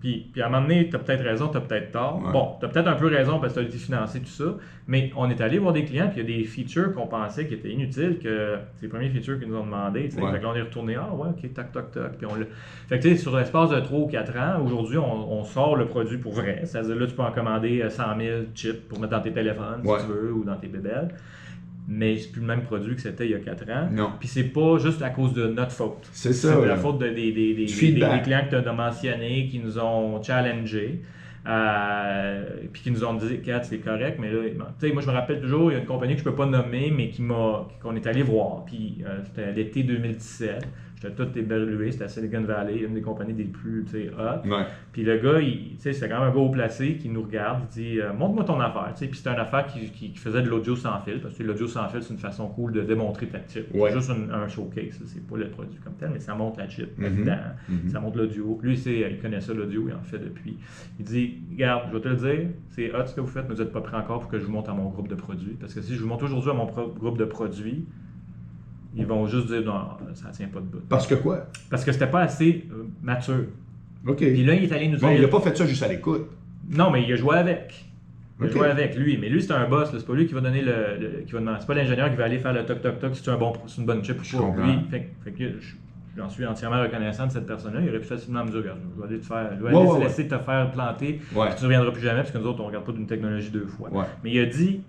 Puis à un moment donné, tu as peut-être raison, tu as peut-être tort. Ouais. Bon, tu as peut-être un peu raison parce que tu as été financé, tout ça. Mais on est allé voir des clients, puis il y a des features qu'on pensait qui étaient inutiles, que c'est les premiers features qu'ils nous ont demandé. Fait que là, on est retourné, OK, tac. Puis on l'a. Fait que tu sais, sur l'espace de 3 ou 4 ans, aujourd'hui, on sort le produit pour vrai. C'est-à-dire là, tu peux en commander 100 000 chips pour mettre dans tes téléphones, si tu veux, ou dans tes bébelles. Mais c'est plus le même produit que c'était il y a 4 ans. Non. Puis c'est pas juste à cause de notre faute. C'est ça. C'est la faute des clients que tu as mentionnés qui nous ont challengés. Puis qui nous ont dit, Kat, c'est correct, mais là, tu sais, moi je me rappelle toujours, il y a une compagnie que je peux pas nommer, mais qu'on est allé voir. Puis c'était l'été 2017. J'étais tout évalué, c'était à Silicon Valley, une des compagnies des plus hot. Ouais. Puis le gars, c'était quand même un gars haut placé qui nous regarde, il dit montre-moi ton affaire. Puis c'était une affaire qui faisait de l'audio sans fil, parce que l'audio sans fil, c'est une façon cool de démontrer ta chip. Ouais. C'est juste un showcase, c'est pas le produit comme tel, mais ça montre la chip dedans, ça montre l'audio. Lui, il connaît ça, l'audio, il en fait depuis. Il dit regarde, je vais te le dire, c'est hot ce que vous faites, mais vous n'êtes pas prêt encore pour que je vous montre à mon groupe de produits. Parce que si je vous montre aujourd'hui à mon groupe de produits, ils vont juste dire non, ça tient pas de bout. Parce que quoi? Parce que c'était pas assez mature. OK. Puis là, il est allé nous dire. Il a pas fait ça juste à l'écoute. Non, mais il a joué avec. Il a joué avec lui. Mais lui, c'est un boss. C'est pas lui qui va donner qui va demander. C'est pas l'ingénieur qui va aller faire le toc-toc-toc si c'est une bonne chip ou pas. Lui, fait que j'en suis entièrement reconnaissant de cette personne-là. Il aurait pu facilement me dire regarde, je vais aller te laisser te faire planter. Puis tu ne reviendras plus jamais parce que nous autres, on ne regarde pas d'une technologie 2 fois. Ouais. Mais il a dit,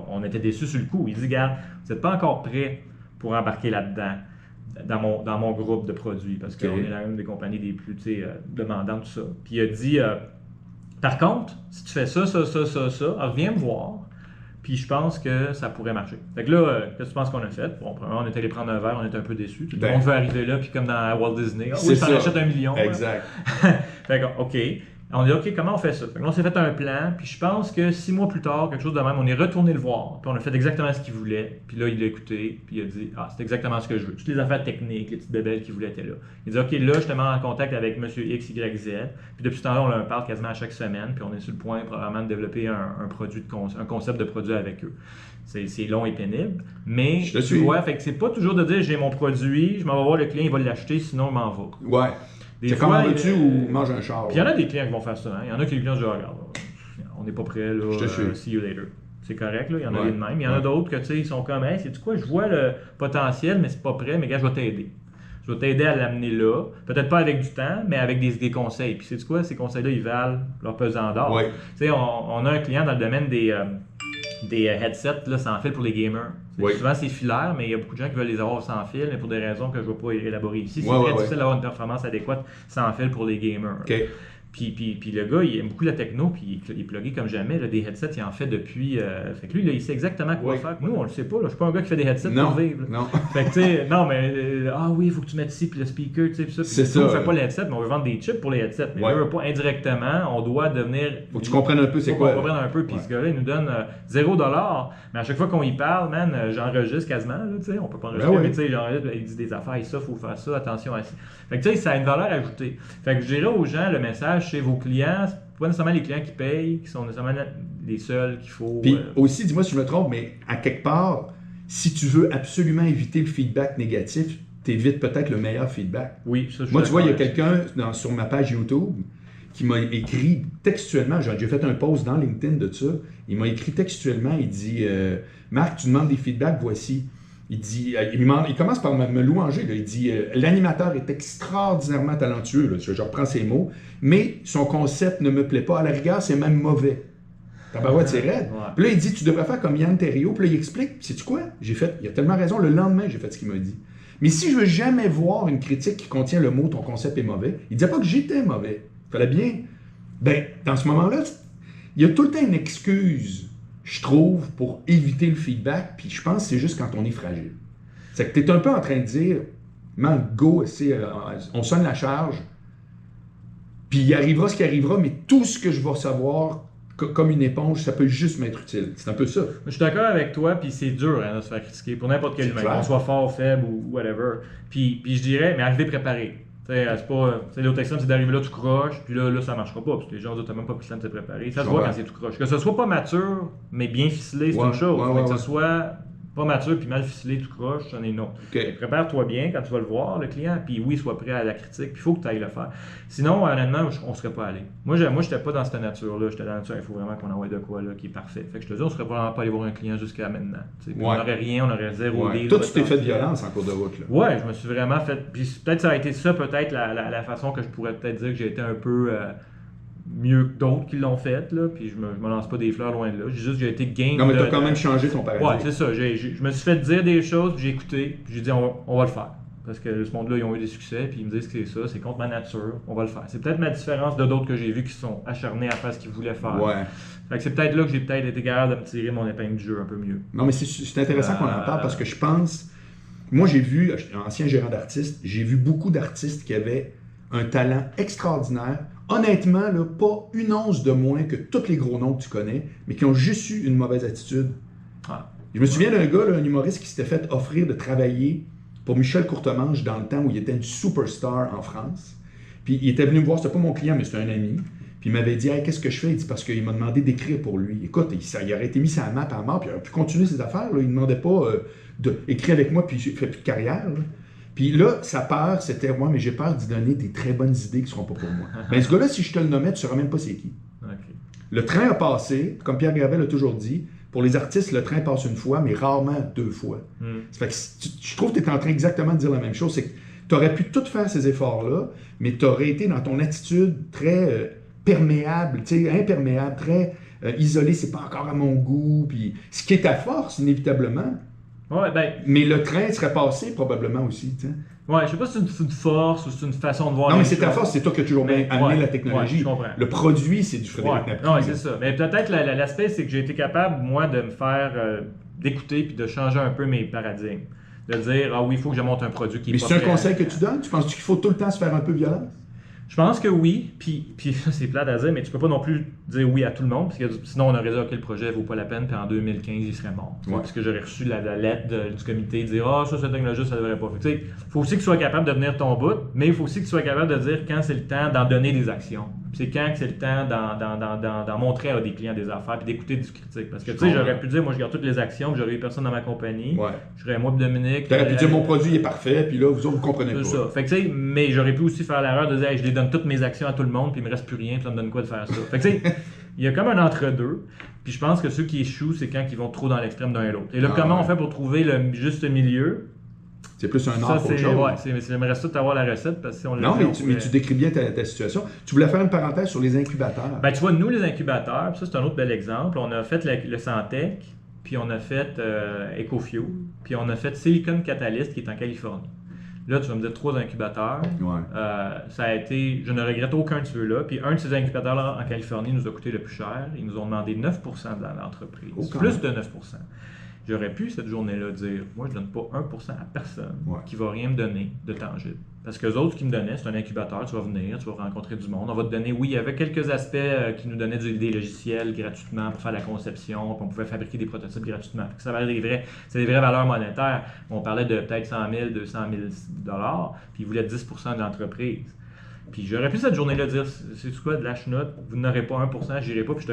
on était déçus sur le coup. Il dit regarde, vous n'êtes pas encore prêts pour embarquer là-dedans, dans mon groupe de produits, parce qu'on est l'une des compagnies les plus demandantes, tout ça. Puis il a dit, par contre, si tu fais ça, reviens me voir, Puis je pense que ça pourrait marcher. Fait que là, qu'est-ce que tu penses qu'on a fait? Bon, premièrement, on est allé prendre un verre, on était un peu déçus. Tout le monde veut arriver là, puis comme dans Walt Disney, ah oui, t'en achètes 1 million. Exact. Fait que, OK. On dit, OK, comment on fait ça? Fait que là, on s'est fait un plan, puis je pense que 6 mois plus tard, quelque chose de même, on est retourné le voir, puis on a fait exactement ce qu'il voulait. Puis là, il l'a écouté, puis il a dit, ah, c'est exactement ce que je veux. Toutes les affaires techniques, les petites bébelles qu'il voulait étaient là. Il dit, OK, là, je te mets en contact avec monsieur X, Y, Z. Puis depuis ce temps-là, on leur parle quasiment à chaque semaine, puis on est sur le point, probablement, de développer un concept de produit avec eux. C'est long et pénible, mais tu vois, fait que c'est pas toujours de dire, j'ai mon produit, je m'en vais voir le client, il va l'acheter, sinon je m'en vais. Ouais. C'est comment veux-tu ou mange un char. Puis il y en a des clients qui vont faire ça. Hein? Il y en a qui les clients disent, regarde, on n'est pas prêt, là, see you later. C'est correct, là. Il y en a des de même. Il y en a d'autres que, tu sais, ils sont comme, hey, sais-tu quoi, je vois le potentiel, mais c'est pas prêt, mais gars, je vais t'aider. Je vais t'aider à l'amener là. Peut-être pas avec du temps, mais avec des conseils. Puis sais-tu quoi, ces conseils-là, ils valent leur pesant d'or. Ouais. Tu sais, on a un client dans le domaine des headsets là, sans fil pour les gamers. Oui. Souvent, c'est filaire, mais il y a beaucoup de gens qui veulent les avoir sans fil, mais pour des raisons que je ne vais pas élaborer ici. C'est très difficile d'avoir une performance adéquate sans fil pour les gamers. Okay. Puis le gars, il aime beaucoup la techno, puis il est plugué comme jamais. Là, des headsets, il en fait depuis. Fait que lui, là, il sait exactement quoi faire. Nous, on le sait pas. Là. Je suis pas un gars qui fait des headsets pour vivre. Là. Non. Fait que, tu sais, non, mais. Ah oui, il faut que tu mettes ici, puis le speaker, tu sais, puis ça. C'est ça. On ne fait pas les headsets, mais on veut vendre des chips pour les headsets. Mais on veut pas indirectement, on doit devenir. Faut que tu comprennes un peu c'est quoi. Faut qu'on comprenne un peu, puis ce gars-là, il nous donne $0. Mais à chaque fois qu'on y parle, man, j'enregistre quasiment, là, tu sais. On peut pas enregistrer, mais tu sais, j'enregistre, il dit des affaires, ça, faut faire ça, attention à ça. Fait que, tu sais, ça a une valeur ajoutée. Fait que je dirais aux gens, le message chez vos clients, c'est pas nécessairement les clients qui payent, qui sont nécessairement les seuls qu'il faut. Puis aussi, dis-moi si je me trompe, mais à quelque part, si tu veux absolument éviter le feedback négatif, t'évites peut-être le meilleur feedback. Oui, ça, je Moi, tu vois, il y a quelqu'un sur ma page YouTube qui m'a écrit textuellement, j'ai fait un post dans LinkedIn de ça, il m'a écrit textuellement, il dit Marc, tu demandes des feedbacks, voici. Il dit, il commence par me louanger. Là. Il dit l'animateur est extraordinairement talentueux. Là. Je reprends ses mots, mais son concept ne me plaît pas. À la rigueur, c'est même mauvais. Tabarouette, c'est raide. Ouais. Puis là, il dit tu devrais faire comme Yann Terriot. Puis là, il explique. Sais-tu quoi j'ai fait. Il a tellement raison. Le lendemain, j'ai fait ce qu'il m'a dit. Mais si je veux jamais voir une critique qui contient le mot ton concept est mauvais, il disait pas que j'étais mauvais. Il fallait bien. Ben, dans ce moment-là, il y a tout le temps une excuse. Je trouve, pour éviter le feedback, puis je pense que c'est juste quand on est fragile. C'est que tu es un peu en train de dire, man, go, on sonne la charge, puis il arrivera ce qui arrivera, mais tout ce que je vais savoir, comme une éponge, ça peut juste m'être utile. C'est un peu ça. Je suis d'accord avec toi, puis c'est dur de se faire critiquer pour n'importe quel humain, qu'on soit fort, faible ou whatever. Puis je dirais, mais arriver préparé. C'est pas. L'autre exemple, c'est d'arriver là, tu croches, puis là, ça marchera pas. Parce que les gens disent, t'as même pas pris le temps de te préparer. Ça se voit quand c'est tout croche. Que ce soit pas mature, mais bien ficelé, c'est une chose. Mais que ce soit pas mature puis mal ficelé, tout croche, c'en est une autre. Okay. Prépare-toi bien quand tu vas le voir, le client, puis oui, sois prêt à la critique, puis il faut que tu ailles le faire. Sinon, honnêtement, on serait pas allé. Moi, j'étais pas dans cette nature-là. J'étais dans la nature, il faut vraiment qu'on envoie de quoi là, qui est parfait. Fait que je te dis, on serait probablement pas allé voir un client jusqu'à maintenant. On n'aurait rien, on aurait zéro deal. Toi, tu t'es fait de violence en cours de route. Là. Ouais, je me suis vraiment fait. Puis peut-être ça a été ça, peut-être la façon que je pourrais peut-être dire que j'ai été un peu mieux que d'autres qui l'ont fait, là, puis je me lance pas des fleurs loin de là. J'ai été game. Non, mais t'as quand même changé ton paradigme. Ouais, c'est ça. Je me suis fait dire des choses, puis j'ai écouté, puis j'ai dit on va le faire. Parce que ce monde-là, ils ont eu des succès, puis ils me disent que c'est ça, c'est contre ma nature, on va le faire. C'est peut-être ma différence de d'autres que j'ai vus qui sont acharnés à faire ce qu'ils voulaient faire. Ouais. Fait que c'est peut-être là que j'ai peut-être été capable de me tirer mon épingle du jeu un peu mieux. Non, mais c'est intéressant qu'on en parle parce que je pense. Moi, j'ai vu, ancien gérant d'artistes, j'ai vu beaucoup d'artistes qui avaient un talent extraordinaire. Honnêtement, là, pas une once de moins que tous les gros noms que tu connais, mais qui ont juste eu une mauvaise attitude. Ah. Je me souviens d'un gars, là, un humoriste qui s'était fait offrir de travailler pour Michel Courtemanche dans le temps où il était une superstar en France. Puis il était venu me voir, c'était pas mon client, mais c'était un ami. Puis il m'avait dit hey, qu'est-ce que je fais? Il dit parce qu'il m'a demandé d'écrire pour lui. Écoute, il aurait été mis sa map à mort, puis il aurait pu continuer ses affaires. Là. Il ne demandait pas d'écrire avec moi, puis il ne fait plus de carrière. Là. Puis là, sa peur, c'était moi, mais j'ai peur d'y donner des très bonnes idées qui ne seront pas pour moi. Ben ce gars-là, si je te le nommais, tu ne saurais même pas c'est qui. Okay. Le train a passé, comme Pierre Gravel a toujours dit, pour les artistes, le train passe une fois, mais rarement deux fois. Ça fait que je trouve que tu es en train exactement de dire la même chose. C'est que tu aurais pu tout faire ces efforts-là, mais tu aurais été dans ton attitude très perméable, imperméable, très isolé, c'est pas encore à mon goût. Puis ce qui est ta force, inévitablement, Ouais, ben, Mais le train serait passé probablement aussi. Tu sais. ouais, je sais pas si c'est une force ou si c'est une façon de voir Non, les mais c'est ta choses. force, c'est toi qui as toujours Mais, amené ouais, la technologie. ouais, je comprends. Le produit, c'est du Frédéric Ouais, Nappi. ouais, là. c'est ça. Mais peut-être l'aspect, c'est que j'ai été capable, moi, de me faire d'écouter puis de changer un peu mes paradigmes. De dire, ah oui, il faut que je monte un produit qui est Mais pas c'est un fait conseil que à- tu donnes? Tu penses qu'il faut tout le temps se faire un peu violence? Je pense que oui, puis ça, c'est plate à dire, mais tu peux pas non plus dire oui à tout le monde, parce que sinon on aurait dit, ok, le projet vaut pas la peine, puis en 2015, il serait mort. Ouais. Parce que j'aurais reçu la lettre du comité dire, ah, ça, cette technologie, ça devrait pas. Il faut aussi que tu sois capable de venir ton bout, mais il faut aussi que tu sois capable de dire quand c'est le temps d'en donner des actions. Puis c'est quand que c'est le temps d'en montrer à des clients des affaires, puis d'écouter du critique. Parce que tu sais, j'aurais pu dire, moi, je garde toutes les actions, puis j'aurais eu personne dans ma compagnie. Ouais. Je serais moi, puis Dominique. Tu aurais pu dire mon produit est parfait, puis là, vous autres, vous comprenez pas. C'est ça. Fait que, tu sais, mais j'aurais pu aussi faire l'erreur de dire, hey, je les donne toutes mes actions à tout le monde, puis il me reste plus rien, puis ça me donne quoi de faire ça. Fait que, tu sais, il y a comme un entre-deux. Puis je pense que ceux qui échouent, c'est quand ils vont trop dans l'extrême d'un et l'autre. Et là, comment on fait pour trouver le juste milieu? C'est plus un Ça, art qu'autre chose. ouais, j'aimerais ça t'avoir la recette, parce que si on Non, l'a mais fait, mais tu décris bien ta situation. Tu voulais faire une parenthèse sur les incubateurs. Ben, tu vois, nous, les incubateurs, puis ça, c'est un autre bel exemple. On a fait le Santec, puis on a fait EcoFuel, puis on a fait Silicon Catalyst, qui est en Californie. Là, tu vas me dire 3 incubateurs. Ouais. Ça a été, je ne regrette aucun de ceux-là. Puis un de ces incubateurs-là en Californie nous a coûté le plus cher. Ils nous ont demandé 9% de l'entreprise. Plus de 9%. J'aurais pu cette journée-là dire, moi, je ne donne pas 1% à personne qui ne va rien me donner de tangible. Parce que les autres qui me donnaient, c'est un incubateur, tu vas venir, tu vas rencontrer du monde. On va te donner, oui, il y avait quelques aspects qui nous donnaient des logiciels gratuitement pour faire la conception, puis on pouvait fabriquer des prototypes gratuitement. Ça valait c'est des vraies valeurs monétaires. On parlait de peut-être 100 000, 200 000 $, puis ils voulaient 10% de l'entreprise. Puis j'aurais pu cette journée-là dire, c'est quoi, de la chenoute, vous n'aurez pas 1%, j'irai pas. Puis je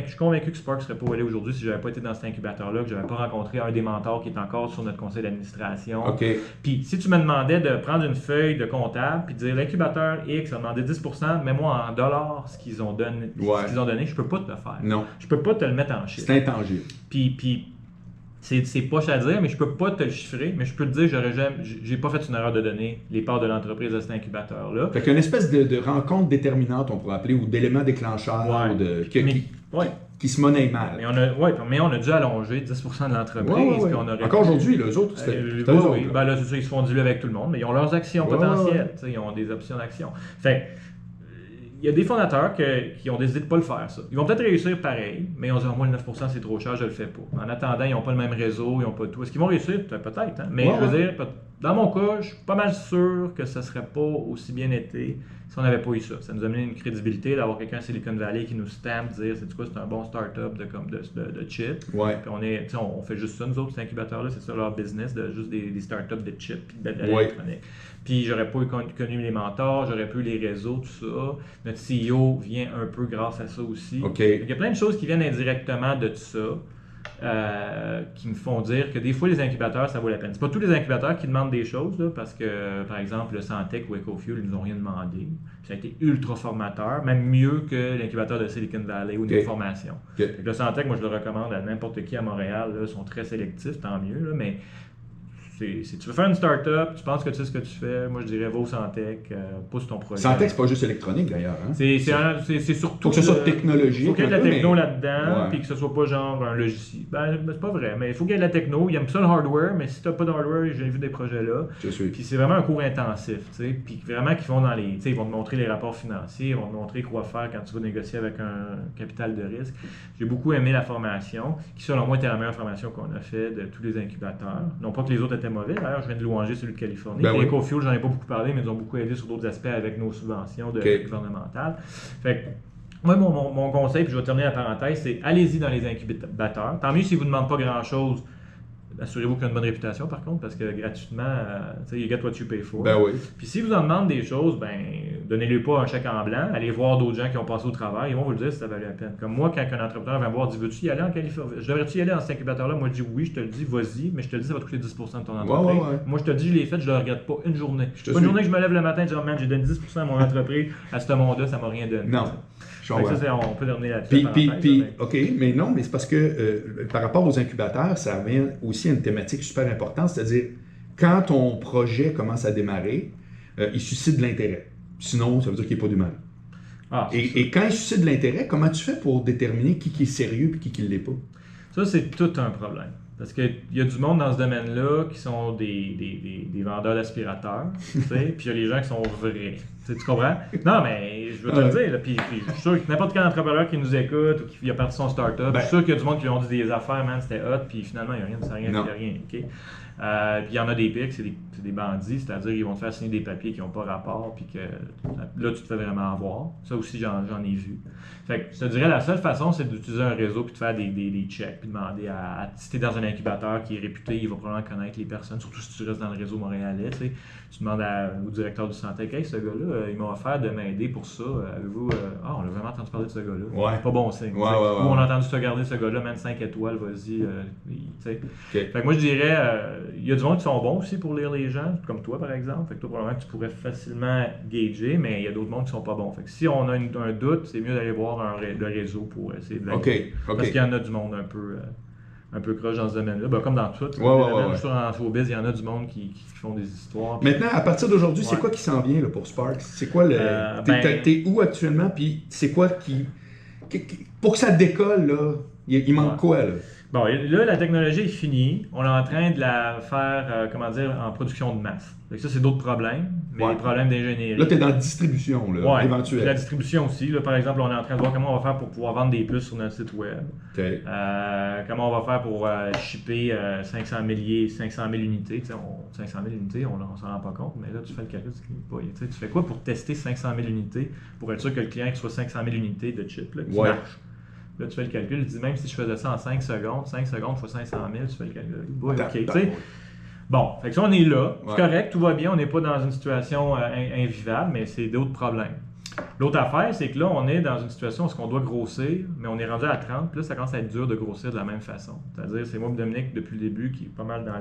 suis convaincu que Spark ne serait pas où aller aujourd'hui si je n'avais pas été dans cet incubateur-là, que je n'avais pas rencontré un des mentors qui est encore sur notre conseil d'administration. OK. Puis si tu me demandais de prendre une feuille de comptable puis de dire l'incubateur X a demandé 10%, mets-moi en dollars ce qu'ils ont donné, je peux pas te le faire. Non. Je peux pas te le mettre en chiffres. C'est intangible. Puis c'est poche à dire, mais je peux pas te le chiffrer, mais je peux te dire j'ai pas fait une erreur de donner les parts de l'entreprise à cet incubateur-là. Fait qu'une espèce de rencontre déterminante, on pourrait appeler, ou d'élément déclencheur, qui se monnaie mal. Mais on a dû allonger 10% de l'entreprise. Puis on aurait encore aujourd'hui, les autres, c'était eux autres. Ben là, c'est ça, ils se font diluer avec tout le monde, mais ils ont leurs actions potentielles. Ils ont des options d'action. Fait il y a des fondateurs qui ont décidé de ne pas le faire, ça. Ils vont peut-être réussir pareil, mais ils ont dit, moi, le 9% c'est trop cher, je le fais pas. En attendant, ils n'ont pas le même réseau, ils n'ont pas tout. Est-ce qu'ils vont réussir? Peut-être, hein? Mais je veux dire, dans mon cas, je suis pas mal sûr que ça ne serait pas aussi bien été si on n'avait pas eu ça. Ça nous a donné une crédibilité d'avoir quelqu'un à Silicon Valley qui nous stampe, dire, c'est un bon start-up de chips. Ouais. Puis on fait juste ça, nous autres, ces incubateurs-là, c'est ça leur business, juste des start-up de chips et d'électronique. Puis j'aurais pas connu les mentors, j'aurais pas eu les réseaux, tout ça. Notre CEO vient un peu grâce à ça aussi. Okay. Il y a plein de choses qui viennent indirectement de tout ça. Qui me font dire que des fois les incubateurs ça vaut la peine. C'est pas tous les incubateurs qui demandent des choses là, parce que par exemple le Santec ou EcoFuel ils nous ont rien demandé. Ça a été ultra formateur, même mieux que l'incubateur de Silicon Valley ou une formation. Le Santec, moi je le recommande à n'importe qui à Montréal, là, ils sont très sélectifs, tant mieux, là, mais si tu veux faire une start-up, tu penses que tu sais ce que tu fais, moi je dirais va au Santec, pousse ton projet. Santec, c'est pas juste électronique d'ailleurs. Hein? C'est surtout. Faut que ce soit technologique. Il faut qu'il y ait de la techno là-dedans, puis que ce soit pas genre un logiciel. Ben, c'est pas vrai, mais il faut qu'il y ait de la techno. Il aime ça le hardware, mais si t'as pas de hardware, j'ai vu des projets là. Puis c'est vraiment un cours intensif, tu sais. Puis vraiment qu'ils vont dans les. Tu sais, ils vont te montrer les rapports financiers, ils vont te montrer quoi faire quand tu vas négocier avec un capital de risque. J'ai beaucoup aimé la formation, qui selon moi était la meilleure formation qu'on a fait de tous les incubateurs. Non pas que les autres étaient mauvais, d'ailleurs, je viens de louanger celui de Californie. EcoFuel, j'en ai pas beaucoup parlé, mais ils ont beaucoup aidé sur d'autres aspects avec nos subventions gouvernementales. Fait que, moi, mon conseil, puis je vais terminer la parenthèse, c'est allez-y dans les incubateurs. Tant mieux s'ils ne vous demandent pas grand-chose. Assurez-vous qu'il y a une bonne réputation, par contre, parce que gratuitement, tu sais, you get what you pay for. Puis s'ils vous en demandent des choses, donnez-lui pas un chèque en blanc, allez voir d'autres gens qui ont passé au travail, ils vont vous le dire si ça valait la peine. Comme moi, quand un entrepreneur vient me voir, dit veux-tu y aller en Californie? Je devrais-tu y aller dans cet incubateur-là? Moi, je dis oui, je te le dis, vas-y, mais je te le dis, ça va te coûter 10% de ton entreprise. Moi, je te le dis, je l'ai fait, je le regrette pas une journée. Pas une journée que je me lève le matin et je dis, oh man, j'ai donné 10% à mon entreprise, à ce monde-là, ça m'a rien donné. Non. Ça, on peut terminer là-dessus. OK, mais non, mais c'est parce que par rapport aux incubateurs, ça vient aussi à une thématique super importante, c'est-à-dire quand ton projet commence à démarrer, il suscite de l'intérêt. Sinon, ça veut dire qu'il n'est pas d'humain. Et quand il suscite de l'intérêt, comment tu fais pour déterminer qui est sérieux et qui ne l'est pas? Ça, c'est tout un problème. Parce qu'il y a du monde dans ce domaine-là qui sont des vendeurs d'aspirateurs, tu sais, puis il y a les gens qui sont vrais. Tu comprends? Non, mais je veux te le dire, là, puis je suis sûr que n'importe quel entrepreneur qui nous écoute ou qui a parti son start-up, je suis sûr qu'il y a du monde qui lui ont dit des affaires, man, c'était hot, puis finalement, il n'y a rien, ça n'a rien, OK? Puis il y en a des pires, c'est des bandits, c'est-à-dire qu'ils vont te faire signer des papiers qui n'ont pas rapport, puis que là, tu te fais vraiment avoir. Ça aussi, j'en ai vu. Fait que je te dirais, la seule façon, c'est d'utiliser un réseau, puis de faire des checks, puis demander si tu es dans un incubateur qui est réputé, il va probablement connaître les personnes, surtout si tu restes dans le réseau montréalais, tu sais. Tu demandes au directeur du santé, hey, ce gars-là, il m'a offert de m'aider pour ça. Avez-vous. On a vraiment entendu parler de ce gars-là. Ouais. C'est pas bon signe. Ou on a entendu te regarder ce gars-là, même 5 étoiles, vas-y. Fait que moi, je dirais, il y a du monde qui sont bons aussi pour lire les gens, comme toi, par exemple. Fait que toi, probablement, tu pourrais facilement gager, mais il y a d'autres mondes qui sont pas bons. Fait que si on a un doute, c'est mieux d'aller voir le réseau pour essayer de valider. Parce qu'il y en a du monde un peu croche dans ce domaine-là. Ben, comme dans tout. En showbiz, il y en a du monde qui font des histoires. Maintenant, à partir d'aujourd'hui, c'est quoi qui s'en vient là, pour Sparks? C'est quoi le. T'es où actuellement? Puis c'est quoi qui. Pour que ça décolle, là, il manque quoi, là? Bon, là, la technologie est finie. On est en train de la faire, en production de masse. Donc ça, c'est d'autres problèmes, mais des problèmes d'ingénierie. Là, tu es dans la distribution, là, éventuelle. La distribution aussi. Là, par exemple, on est en train de voir comment on va faire pour pouvoir vendre des puces sur notre site web. Okay. Comment on va faire pour shipper 500 000 unités. 500 000 unités, on ne s'en rend pas compte, mais là, tu fais le calcul. Tu fais quoi pour tester 500 000 unités pour être sûr que le client reçoit 500 000 unités de chips qui marchent? Là, tu fais le calcul, tu dis même si je faisais ça en 5 secondes fois 500 000, tu fais le calcul. Bon, fait que ça, on est là, c'est correct, tout va bien, on n'est pas dans une situation invivable, mais c'est d'autres problèmes. L'autre affaire, c'est que là, on est dans une situation où on doit grossir, mais on est rendu à 30, puis là, ça commence à être dur de grossir de la même façon. C'est-à-dire, c'est moi et Dominique, depuis le début, qui est pas mal dans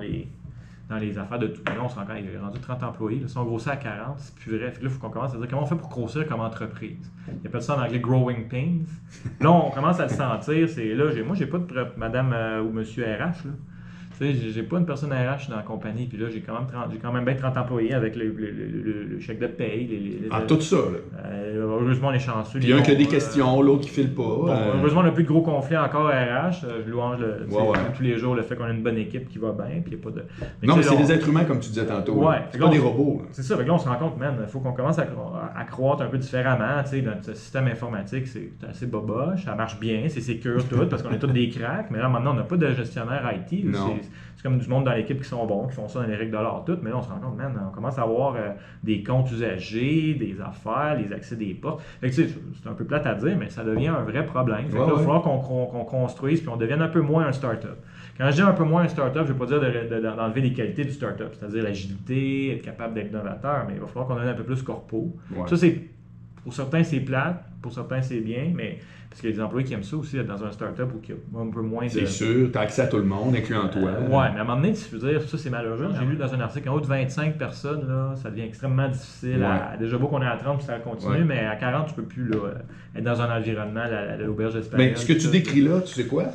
les affaires de tout. Là, on s'en il est rendu 30 employés. Là, si on grossit à 40, c'est plus vrai. Fait que là, il faut qu'on commence à dire comment on fait pour grossir comme entreprise. Ils appellent ça en anglais growing pains. Là, on commence à le sentir. Moi, j'ai pas de madame ou monsieur RH. Là. J'ai pas une personne RH dans la compagnie, puis là, j'ai quand même bien 30 employés avec le chèque de paye. Tout ça, là. Heureusement, on est chanceux. Puis un qui a des questions, l'autre qui file pas. Heureusement, on n'a plus de gros conflits encore RH. Je louange tous les jours le fait qu'on a une bonne équipe qui va bien, puis il n'y a pas de... Mais c'est des êtres humains, comme tu disais tantôt. C'est pas des robots. C'est ça, là, on se rend compte, man, il faut qu'on commence à croître un peu différemment. Notre système informatique, c'est assez boboche, ça marche bien, c'est sécure tout, parce qu'on est tous des cracks, mais là, maintenant, on n'a pas de gestionnaire IT. C'est comme du monde dans l'équipe qui sont bons, qui font ça dans les règles de l'art, tout, mais là, on se rend compte, man, on commence à avoir des comptes usagers, des affaires, les accès des portes. Fait que, c'est un peu plate à dire, mais ça devient un vrai problème. Fait que là, il va falloir qu'on construise puis on devienne un peu moins un start-up. Quand je dis un peu moins un start-up, je ne veux pas dire d'enlever les qualités du start-up, c'est-à-dire l'agilité, être capable d'être novateur, mais il va falloir qu'on devienne un peu plus corpo. Ça, pour certains, c'est plate, pour certains, c'est bien, mais parce qu'il y a des employés qui aiment ça aussi, être dans un start-up où il y a un peu moins de... C'est sûr, tu as accès à tout le monde, incluant toi. Mais à un moment donné, tu veux dire, ça c'est malheureux. J'ai lu dans un article qu'en haut de 25 personnes, là, ça devient extrêmement difficile. Déjà beau qu'on est à 30 puis ça continue, mais à 40, tu peux plus là, être dans un environnement, l'auberge espagnole. Mais ce que tu décris là, tu sais quoi?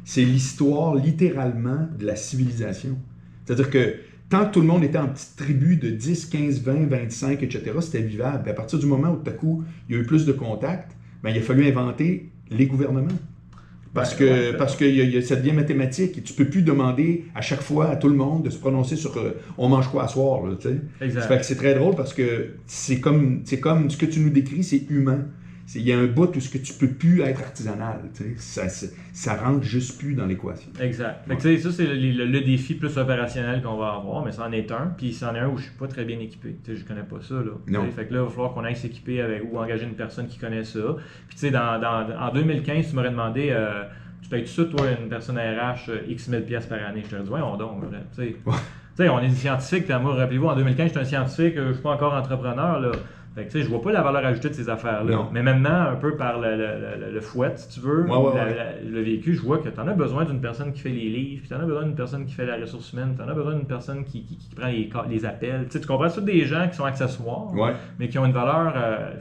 C'est l'histoire littéralement de la civilisation. C'est-à-dire que tant que tout le monde était en petites tribus de 10, 15, 20, 25, etc., c'était vivable. Et à partir du moment où tout à coup, il y a eu plus de contacts, il a fallu inventer les gouvernements. Parce que ça devient mathématique et tu ne peux plus demander à chaque fois à tout le monde de se prononcer sur on mange quoi à soir. Là, fait que c'est très drôle parce que c'est comme ce que tu nous décris, c'est humain. Il y a un bout où ce que tu peux plus être artisanal. Ça rentre juste plus dans l'équation. Exact. Fait que, ça, c'est le défi plus opérationnel qu'on va avoir, mais c'en est un. Puis c'en est un où je suis pas très bien équipé. Je connais pas ça. Là. Fait que là, il va falloir qu'on aille s'équiper avec ou engager une personne qui connaît ça. Puis en 2015, tu m'aurais demandé tu payes tout ça, toi, une personne RH X 1000$ par année. Je te dis, voyons donc. On est des scientifiques. Moi, rappelez-vous, en 2015, j'étais un scientifique, je suis pas encore entrepreneur. Là. Fait que, je vois pas la valeur ajoutée de ces affaires-là. Non. Mais maintenant, un peu par le fouet, si tu veux, le vécu, je vois que tu en as besoin d'une personne qui fait les livres, puis tu en as besoin d'une personne qui fait la ressource humaine, tu en as besoin d'une personne qui prend les appels. Tu comprends, c'est des gens qui sont accessoires, mais qui ont une valeur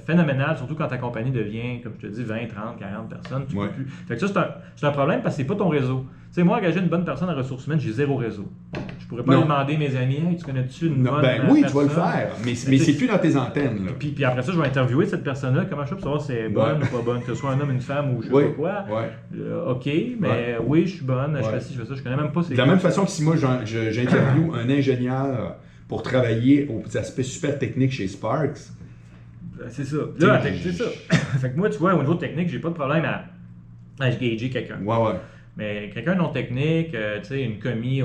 phénoménale, surtout quand ta compagnie devient, comme je te dis, 20, 30, 40 personnes. Tu peux plus. Fait que ça, c'est un problème parce que c'est pas ton réseau. Moi, engager une bonne personne en ressources humaines, j'ai zéro réseau. Je Je pourrais pas Non. demander mes amis, hey, tu connais-tu une Non, bonne ben oui, tu vas le personne? faire, mais c'est plus dans tes antennes. Là. Puis après ça, je vais interviewer cette personne-là. Comment je fais pour savoir si elle est bonne ou pas bonne, que ce soit un homme, une femme ou je sais Oui, pas quoi. ouais. OK, mais oui, je suis bonne, je Ouais. fais ci, je fais ça. Je connais même pas ces De la même façon que si moi j'interviewe un ingénieur pour travailler aux aspects super techniques chez Sparks, C'est ça. Là, T'sais, c'est ça. Fait que moi, tu vois, au niveau technique, j'ai pas de problème à gager quelqu'un. ouais. Mais quelqu'un non technique, tu sais, une commis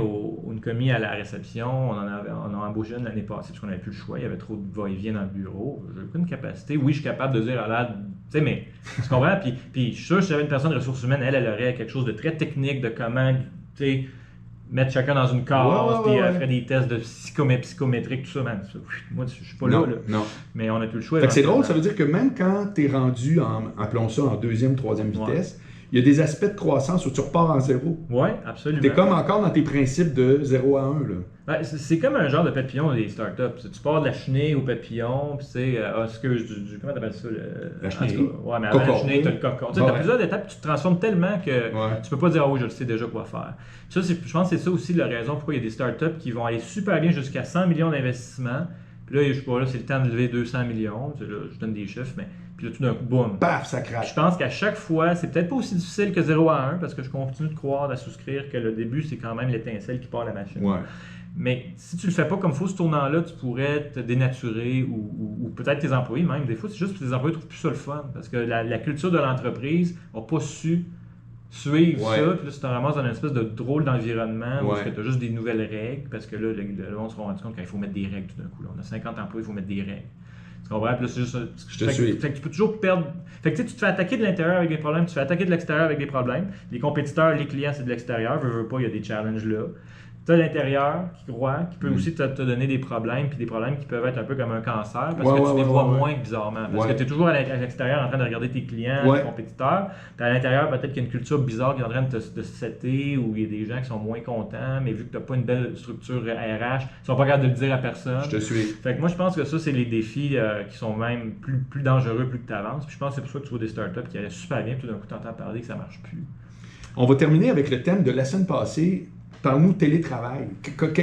à la réception, on a embauché une l'année passée parce qu'on n'avait plus le choix, il y avait trop de va-et-vient dans le bureau. J'ai aucune capacité. Oui, je suis capable de dire tu sais, mais tu comprends? Puis je suis sûr que si j'avais une personne de ressources humaines, elle aurait quelque chose de très technique de comment, tu sais, mettre chacun dans une case, puis elle ferait des tests de psychométriques, tout ça, man. Moi, je suis pas là. Non. Mais on n'a plus le choix. Fait que c'est drôle, ça veut dire que même quand tu es rendu, appelons ça en deuxième, troisième vitesse, il y a des aspects de croissance où tu repars en zéro. Oui, absolument. Tu es comme encore dans tes principes de 0 à 1. Là. Ben, c'est comme un genre de papillon des startups. Tu pars de la chenille au papillon, puis tu sais, comment t'appelles ça? La chenille. Ouais, mais avant la chenille, t'as le cocon. Tu sais, t'as plusieurs étapes, tu te transformes tellement que tu peux pas dire, oh, je le sais déjà quoi faire. Ça, je pense que c'est ça aussi la raison pourquoi il y a des startups qui vont aller super bien jusqu'à 100 millions d'investissements. Puis là, je sais pas, là, c'est le temps de lever 200 millions. Là, je donne des chiffres, mais puis là, tout d'un coup, boum. Paf, ça craque. Je pense qu'à chaque fois, c'est peut-être pas aussi difficile que 0 à 1, parce que je continue de croire, de souscrire que le début, c'est quand même l'étincelle qui part la machine. Ouais. Mais si tu le fais pas comme il faut, ce tournant-là, tu pourrais te dénaturer ou peut-être tes employés même. Des fois, c'est juste que tes employés trouvent plus ça le fun, parce que la culture de l'entreprise n'a pas su suivre ça, puis là, tu te ramasses dans une espèce de drôle d'environnement où tu as juste des nouvelles règles, parce que là, on se rend compte qu'il faut mettre des règles tout d'un coup. Là. On a 50 employés, il faut mettre des règles. Tu comprends? Puis là, c'est juste Je te suis. Fait que tu peux toujours perdre. Fait que tu te fais attaquer de l'intérieur avec des problèmes, tu te fais attaquer de l'extérieur avec des problèmes. Les compétiteurs, les clients, c'est de l'extérieur. Veux pas, il y a des challenges là. Tu as l'intérieur qui croit, qui peut aussi te donner des problèmes, puis des problèmes qui peuvent être un peu comme un cancer, parce que tu les vois moins bizarrement. Parce que tu es toujours à l'extérieur en train de regarder tes clients, tes compétiteurs. Puis à l'intérieur, peut-être qu'il y a une culture bizarre qui est en train de se setter, où il y a des gens qui sont moins contents, mais vu que tu n'as pas une belle structure RH, ils sont pas capables de le dire à personne. Je te suis. Fait que moi, je pense que ça, c'est les défis qui sont même plus dangereux plus que tu avances. Puis je pense que c'est pour ça que tu vois des startups qui allaient super bien, puis tout d'un coup, tu entends parler que ça marche plus. On va terminer avec le thème de la semaine passée. Parle-nous de télétravail.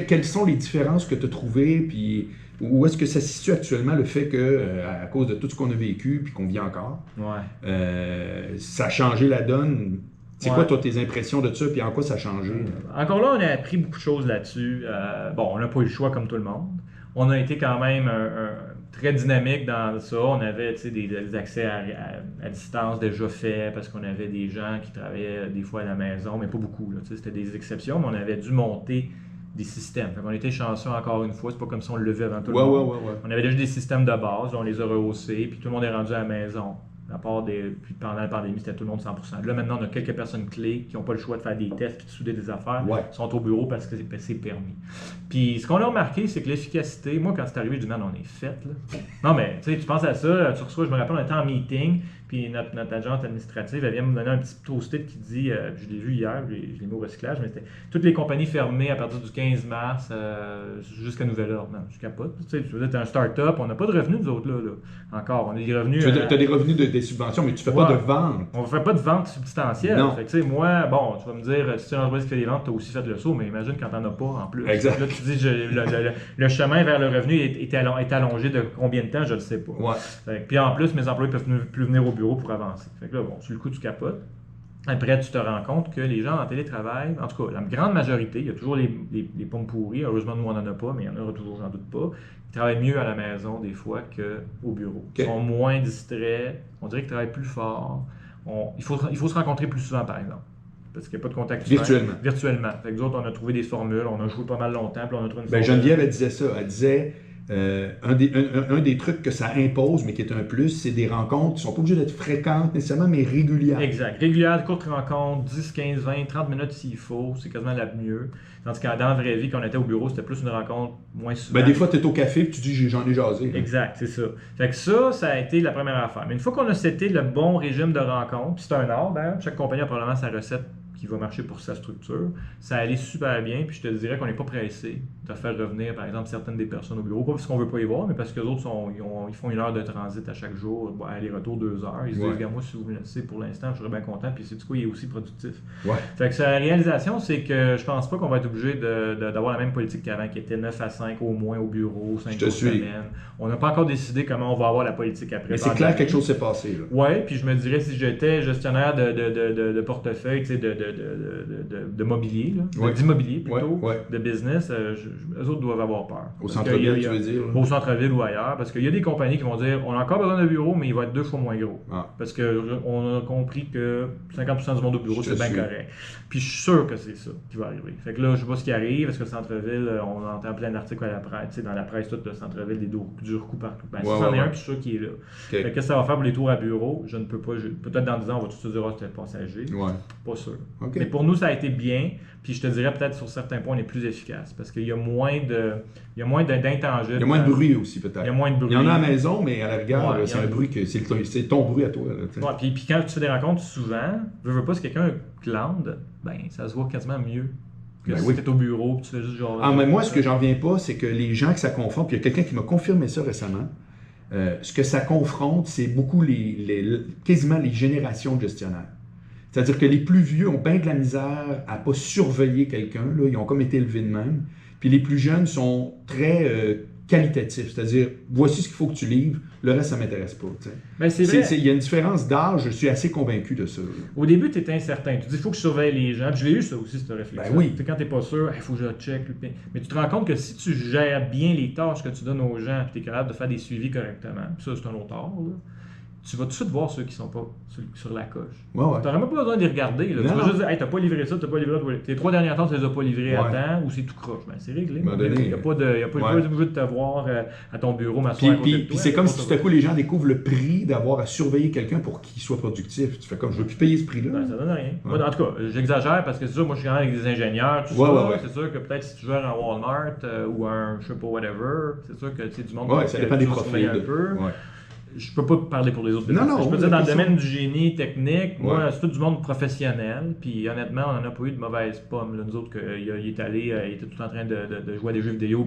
Quelles sont les différences que tu as trouvées, puis où est-ce que ça se situe actuellement le fait que, à cause de tout ce qu'on a vécu, puis qu'on vit encore, ça a changé la donne? C'est quoi, toi, tes impressions de ça, puis en quoi ça a changé? Encore là, on a appris beaucoup de choses là-dessus. On n'a pas eu le choix comme tout le monde. On a été quand même très dynamique dans ça. On avait des accès à distance déjà faits parce qu'on avait des gens qui travaillaient des fois à la maison, mais pas beaucoup. C'était des exceptions, mais on avait dû monter des systèmes. On était chanceux encore une fois. C'est pas comme si on le levait avant tout le monde. On avait déjà des systèmes de base, on les a rehaussés, puis tout le monde est rendu à la maison. Puis pendant la pandémie, c'était tout le monde 100%. Là, maintenant, on a quelques personnes clés qui n'ont pas le choix de faire des tests et de souder des affaires. Ils sont au bureau parce que c'est permis. Puis, ce qu'on a remarqué, c'est que l'efficacité, moi, quand c'est arrivé, je dis, man, on est fait, là. Non, mais, tu sais, tu penses à ça, tu reçois, je me rappelle, on était en meeting, puis notre agente administrative, elle vient me donner un petit post-it qui dit, je l'ai vu hier, je l'ai mis au recyclage, mais c'était toutes les compagnies fermées à partir du 15 mars jusqu'à nouvel ordre. Man, je capote. Tu sais, tu es un start-up, on n'a pas de revenus, nous autres, là. Encore. On a des revenus. Tu as des revenus des subventions, mais tu ne fais pas de vente. On ne fait pas de vente substantielle. Non. Fait que, moi, bon, tu vas me dire, si tu es une entreprise qui fait des ventes, tu as aussi fait le saut, mais imagine quand tu n'en as pas en plus. Exact. Là, tu dis, le chemin vers le revenu est allongé de combien de temps, je ne le sais pas. Puis en plus, mes employés ne peuvent plus venir au bureau pour avancer. Fait que là, bon, sur le coup, tu capotes. Après, tu te rends compte que les gens en télétravail, en tout cas, la grande majorité, il y a toujours les pommes pourries. Heureusement, nous, on n'en a pas, mais il y en aura toujours, j'en doute pas. Ils travaillent mieux à la maison, des fois, qu'au bureau. Ils sont moins distraits. On dirait qu'ils travaillent plus fort. Il faut se rencontrer plus souvent, par exemple. Parce qu'il n'y a pas de contact virtuellement. Virtuellement. Fait que nous autres, on a trouvé des formules, on a joué pas mal longtemps, puis on a trouvé une formule. Geneviève, elle disait ça. Elle disait... un des trucs que ça impose, mais qui est un plus, c'est des rencontres qui ne sont pas obligées d'être fréquentes nécessairement, mais régulières. Exact. Régulières, courtes rencontres, 10, 15, 20, 30 minutes s'il faut, c'est quasiment la mieux. Tandis que dans la vraie vie, quand on était au bureau, c'était plus une rencontre moins souvent. Des fois, tu es au café et tu dis j'en ai jasé. Exact, c'est ça. Fait que ça a été la première affaire. Mais une fois qu'on a seté le bon régime de rencontre, puis c'est un art, chaque compagnie a probablement sa recette qui va marcher pour sa structure. Ça allait super bien, puis je te dirais qu'on n'est pas pressé de faire revenir, par exemple, certaines des personnes au bureau. Pas parce qu'on ne veut pas y voir, mais parce que les autres, ils font 1 heure de transit à chaque jour, aller-retour 2 heures. Ils se disent, regarde, moi, si vous me laissez pour l'instant, je serais bien content, puis c'est du coup, il est aussi productif. Fait que sa réalisation, c'est que je pense pas qu'on va être obligé d'avoir la même politique qu'avant, qui était 9 à 5 au moins au bureau, 5 jours semaine. On n'a pas encore décidé comment on va avoir la politique après. Mais c'est clair que quelque chose s'est passé. Oui, puis je me dirais, si j'étais gestionnaire de portefeuille, de mobilier, d'immobilier plutôt, de business, eux autres doivent avoir peur. Au centre-ville, tu veux dire? Au centre-ville ou ailleurs, parce qu'il y a des compagnies qui vont dire, on a encore besoin de bureau, mais il va être 2 fois moins gros. Parce qu'on a compris que 50% du monde au bureau, c'est bien correct. Puis je suis sûr que c'est ça qui va arriver. Fait que là, je sais pas ce qui arrive, parce que le centre-ville, on entend plein d'articles à la presse, dans la presse, tout le centre-ville, des durs coups partout. Ben, si c'en est un, puis je suis sûr qu'il est là. Fait que qu'est-ce que ça va faire pour les tours à bureau? Je ne peux pas. Peut-être dans 10 ans, on va tout se dire, c'était passager. Pas sûr. Mais pour nous, ça a été bien. Puis je te dirais peut-être sur certains points, on est plus efficace. Parce qu'il y a moins d'intangibles. Il y a moins de bruit aussi, peut-être. Il y a moins de bruit. Il y en a à la maison, mais à la rigueur, c'est un bruit que c'est ton bruit à toi. Puis quand tu fais des rencontres, souvent, veux pas, si quelqu'un glande, ben ça se voit quasiment mieux. Que si tu es au bureau, puis tu fais juste genre. Mais moi, ce que j'en viens pas, c'est que les gens que ça confronte, puis il y a quelqu'un qui m'a confirmé ça récemment, ce que ça confronte, c'est beaucoup quasiment les générations de gestionnaires. C'est-à-dire que les plus vieux ont bien de la misère à ne pas surveiller quelqu'un, ils ont comme été élevés de même. Puis les plus jeunes sont très qualitatifs, c'est-à-dire voici ce qu'il faut que tu livres, le reste ça ne m'intéresse pas. Ben, c'est vrai. Il y a une différence d'âge, je suis assez convaincu de ça. Au début, tu étais incertain. Tu dis il faut que je surveille les gens. Puis je l'ai eu ça aussi, cette réflexion. Ben oui. Quand tu n'es pas sûr, il faut que je check. Mais tu te rends compte que si tu gères bien les tâches que tu donnes aux gens, puis tu es capable de faire des suivis correctement, puis ça c'est un autre art, tu vas tout de suite voir ceux qui sont pas sur la coche. Tu n'auras même pas besoin de les regarder. Là. Tu vas juste dire, hey, t'as pas livré ça, t'as pas livré ça. Tes 3 dernières temps, tu les as pas livrées à temps, ou c'est tout croche. Ben, c'est réglé. Il n'y a pas de te voir à ton bureau, m'asseoir à côté de toi. Puis c'est comme si tout à coup les gens découvrent le prix d'avoir à surveiller quelqu'un pour qu'il soit productif. Tu fais comme, je veux plus payer ce prix-là. Ben, ça donne rien. Moi, en tout cas, j'exagère parce que c'est sûr, moi je suis quand même avec des ingénieurs, tout ça. C'est sûr que peut-être si tu gères un Walmart ou un, je sais pas, whatever, c'est sûr que tu sais, du monde ça dépend des profils. Un peu. Je peux pas parler pour les autres. Non, je peux dire dans le domaine du génie technique, moi, c'est tout du monde professionnel. Puis honnêtement, on n'en a pas eu de mauvaises pommes. Là, nous autres, il est allé, il était tout en train de jouer à des jeux vidéo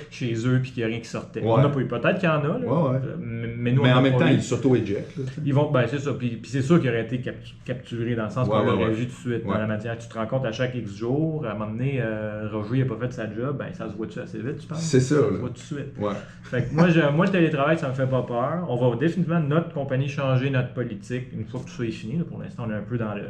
chez eux, puis qu'il n'y a rien qui sortait. On n'a pas eu. Peut-être qu'il y en a. Là, mais nous, en même temps, ils s'auto-éjectent. Ils vont, c'est ça. Puis c'est sûr qu'il aurait été capturé dans le sens qu'on l'aurait vu tout de suite dans la matière. Tu te rends compte à chaque X jours, à un moment donné, Roger n'a pas fait sa job, ben ça se voit-tu assez vite, tu penses? C'est ça. Ça se voit tout de suite. Fait que moi, le télétravail, ça me fait pas peur. On va définitivement, notre compagnie, changer notre politique une fois que tout ça est fini. Là, pour l'instant, on est un peu dans le...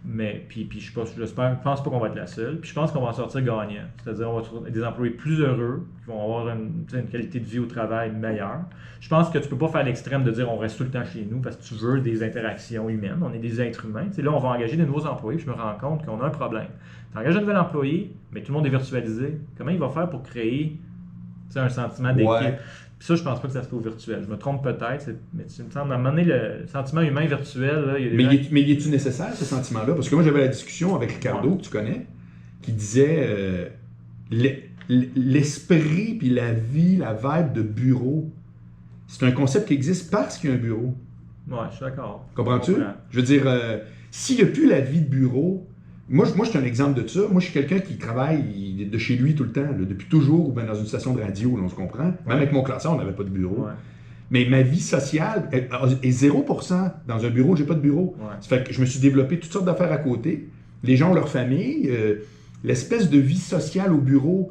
Mais, puis je pense pas qu'on va être la seule. Puis je pense qu'on va en sortir gagnant. C'est-à-dire, on va avoir des employés plus heureux, qui vont avoir une qualité de vie au travail meilleure. Je pense que tu peux pas faire l'extrême de dire on reste tout le temps chez nous parce que tu veux des interactions humaines. On est des êtres humains. T'sais, là, on va engager des nouveaux employés. Puis je me rends compte qu'on a un problème. Tu engages un nouvel employé, mais tout le monde est virtualisé. Comment il va faire pour créer un sentiment d'équipe? Puis ça, je pense pas que ça se fait au virtuel. Je me trompe peut-être, mais il me semble, à un moment donné, le sentiment humain virtuel... Là, mais est-tu nécessaire, ce sentiment-là? Parce que moi, j'avais la discussion avec Ricardo, que tu connais, qui disait l'esprit puis la vie, la vibe de bureau, c'est un concept qui existe parce qu'il y a un bureau. Ouais, je suis d'accord. Comprends-tu? Je veux dire, s'il n'y a plus la vie de bureau... Moi, je suis un exemple de ça. Moi, je suis quelqu'un qui travaille de chez lui tout le temps, là, depuis toujours, ou bien dans une station de radio, là, on se comprend. Même avec mon classeur, on n'avait pas de bureau. Mais ma vie sociale est 0%. Dans un bureau, j'ai pas de bureau. Ça fait que je me suis développé toutes sortes d'affaires à côté. Les gens ont leur famille. L'espèce de vie sociale au bureau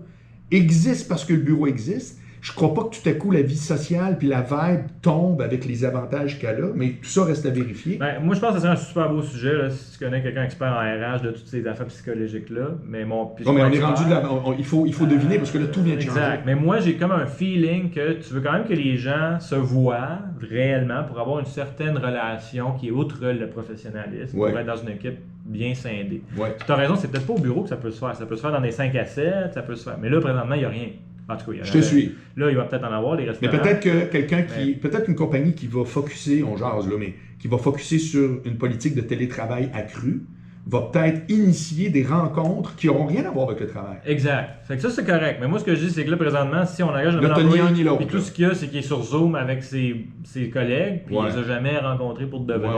existe parce que le bureau existe. Je crois pas que tout à coup la vie sociale puis la vibe tombe avec les avantages qu'elle a, mais tout ça reste à vérifier. Ben, moi, je pense que c'est un super beau sujet, là, si tu connais quelqu'un expert en RH de toutes ces affaires psychologiques-là. Mais on est rendu là, il faut deviner parce que là, tout vient de changer. Exact. Mais moi, j'ai comme un feeling que tu veux quand même que les gens se voient réellement pour avoir une certaine relation qui est outre le professionnalisme, pour être dans une équipe bien scindée. Tu as raison, c'est peut-être pas au bureau que ça peut se faire. Ça peut se faire dans des 5 à 7, ça peut se faire. Mais là, présentement, il n'y a rien. En tout cas, je te suis. Là, il va peut-être en avoir, les restaurants. Mais peut-être que peut-être une compagnie qui va focusser, on jase là, mais qui va focusser sur une politique de télétravail accrue, va peut-être initier des rencontres qui n'auront rien à voir avec le travail. Exact. Fait que ça, c'est correct. Mais moi, ce que je dis, c'est que là, présentement, si on engage un employé, puis tout ce qu'il y a, c'est qu'il est sur Zoom avec ses collègues, puis il ne les a jamais rencontrés pour de vrai.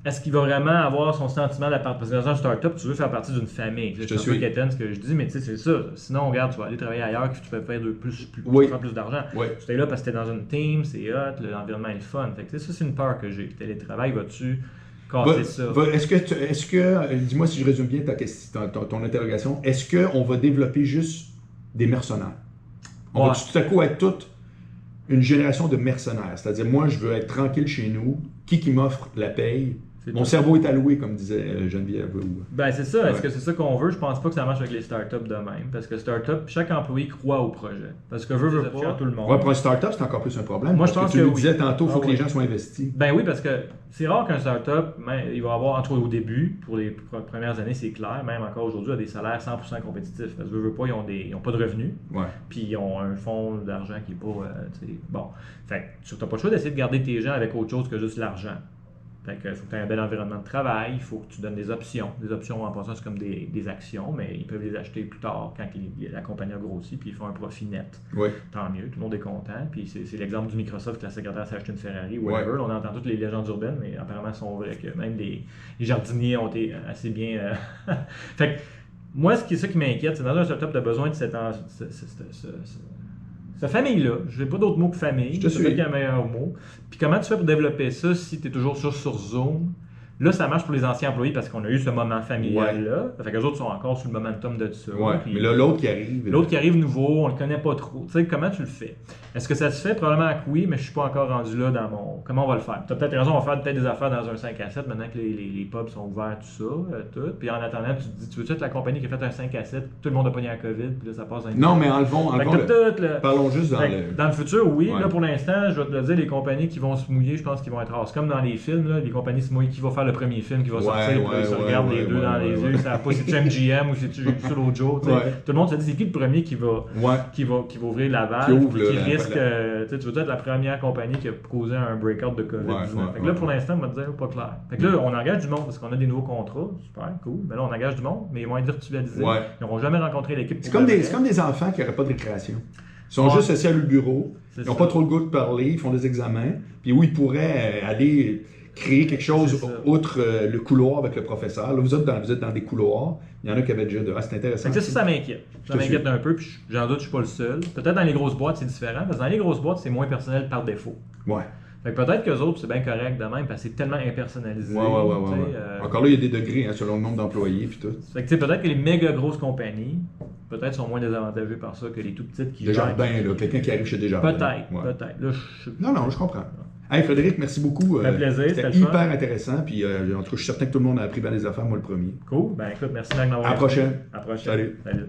est-ce qu'il va vraiment avoir son sentiment d'appartenance? Parce que dans un startup, tu veux faire partie d'une famille. C'est un peu quétaine ce que je dis, mais tu sais, c'est ça. Sinon, regarde, tu vas aller travailler ailleurs, que tu peux faire plus d'argent. Oui. Tu es là parce que tu es dans une team, c'est hot, l'environnement est le fun. Fait que, ça, c'est une peur que j'ai. Le télétravail, vas-tu casser ça? Est-ce que dis-moi si je résume bien ta question, ton interrogation, est-ce qu'on va développer juste des mercenaires? On va tout à coup être toute une génération de mercenaires. C'est-à-dire, moi, je veux être tranquille chez nous. Qui m'offre la paye? Mon cerveau est alloué, comme disait Geneviève. Ben, c'est ça. Est-ce que c'est ça qu'on veut? Je pense pas que ça marche avec les startups de même. Parce que startup, chaque employé croit au projet. Parce que veut pas tout le monde. Ouais, pour un startup, c'est encore plus un problème. Moi, je pense que tu nous disais tantôt, il faut que les gens soient investis. Ben oui, parce que c'est rare qu'un startup, il va avoir, entre au début, pour les premières années, c'est clair, même encore aujourd'hui, il y a des salaires 100% compétitifs. Parce que veut pas, ils ont pas de revenus. Ouais. Puis ils ont un fonds d'argent qui est pas. Bon. Fait que tu n'as pas le choix d'essayer de garder tes gens avec autre chose que juste l'argent. Fait que faut que tu aies un bel environnement de travail, il faut que tu donnes des options. Des options, en passant, c'est comme des actions, mais ils peuvent les acheter plus tard quand la compagnie a grossi, puis ils font un profit net. Oui. Tant mieux, tout le monde est content. Puis c'est l'exemple du Microsoft que la secrétaire s'est acheté une Ferrari, whatever. On entend toutes les légendes urbaines, mais apparemment, elles sont vraies, que même les jardiniers ont été assez bien... Fait que moi, ça qui m'inquiète, c'est dans un startup, tu as besoin de cette famille-là, je n'ai pas d'autre mot que famille, c'est peut-être qu'il y a un meilleur mot. Puis comment tu fais pour développer ça si tu es toujours sur Zoom? Là, ça marche pour les anciens employés parce qu'on a eu ce moment familial-là. Fait que les autres sont encore sur le momentum de ça. Ouais. Mais là, l'autre qui arrive. L'autre qui arrive nouveau, on le connaît pas trop. Tu sais, comment tu le fais? Est-ce que ça se fait? Probablement que oui, mais je suis pas encore rendu là dans mon... Comment on va le faire? Tu as peut-être raison, on va faire peut-être des affaires dans un 5 à 7 maintenant que les pubs sont ouverts, tout ça. Tout. Puis en attendant, tu te dis, tu veux-tu être la compagnie qui a fait un 5 à 7, tout le monde a pogné la COVID, puis là, ça passe dans Non, mais enlevons parlons juste dans le futur, oui. Ouais. Là, pour l'instant, je vais te le dire, les compagnies qui vont se mouiller, je pense qu'ils vont être rares. C'est comme dans les films, là, les compagnies se mouillent, qui va faire le premier film, qui va sortir, puis ils se regardent les deux dans les yeux, ça pas si tu MGM ou si tu joues sur l'autre jour. Tout le monde se dit, c'est qui le premier qui va ouvrir la valve, qui risque, tu veux être la première compagnie qui a causé un breakout de COVID-19. Fait que là, pour l'instant, on va te dire, pas clair. Fait que là, on engage du monde parce qu'on a des nouveaux contrats, super, cool. Mais là, on engage du monde, mais ils vont être virtualisés. Ils n'auront jamais rencontré l'équipe. C'est comme des enfants qui n'auraient pas de récréation. Ils sont juste assis à le bureau, ils n'ont pas trop le goût de parler, ils font des examens, puis où ils pourraient aller créer quelque chose outre le couloir avec le professeur. Là, vous êtes dans des couloirs, il y en a qui avaient déjà de... c'est intéressant. Ça m'inquiète. Ça m'inquiète un peu, puis j'en doute, je suis pas le seul. Peut-être dans les grosses boîtes, c'est différent, parce que dans les grosses boîtes, c'est moins personnel par défaut. Ouais. Fait que peut-être qu'eux autres, c'est bien correct de même, parce que c'est tellement impersonnalisé. Ouais. Encore là, il y a des degrés selon le nombre d'employés puis tout. Fait que peut-être que les méga grosses compagnies, peut-être sont moins désavantagées par ça que les tout petites qui Desjardins, quelqu'un qui arrive chez Desjardins. Peut-être. Là, Non, je comprends. Hey Frédéric, merci beaucoup. Ça fait plaisir, c'était hyper intéressant. Puis en tout cas, je suis certain que tout le monde a appris bien des affaires, moi le premier. Cool. Ben écoute, merci de m'avoir À la prochaine. À la prochaine. Salut.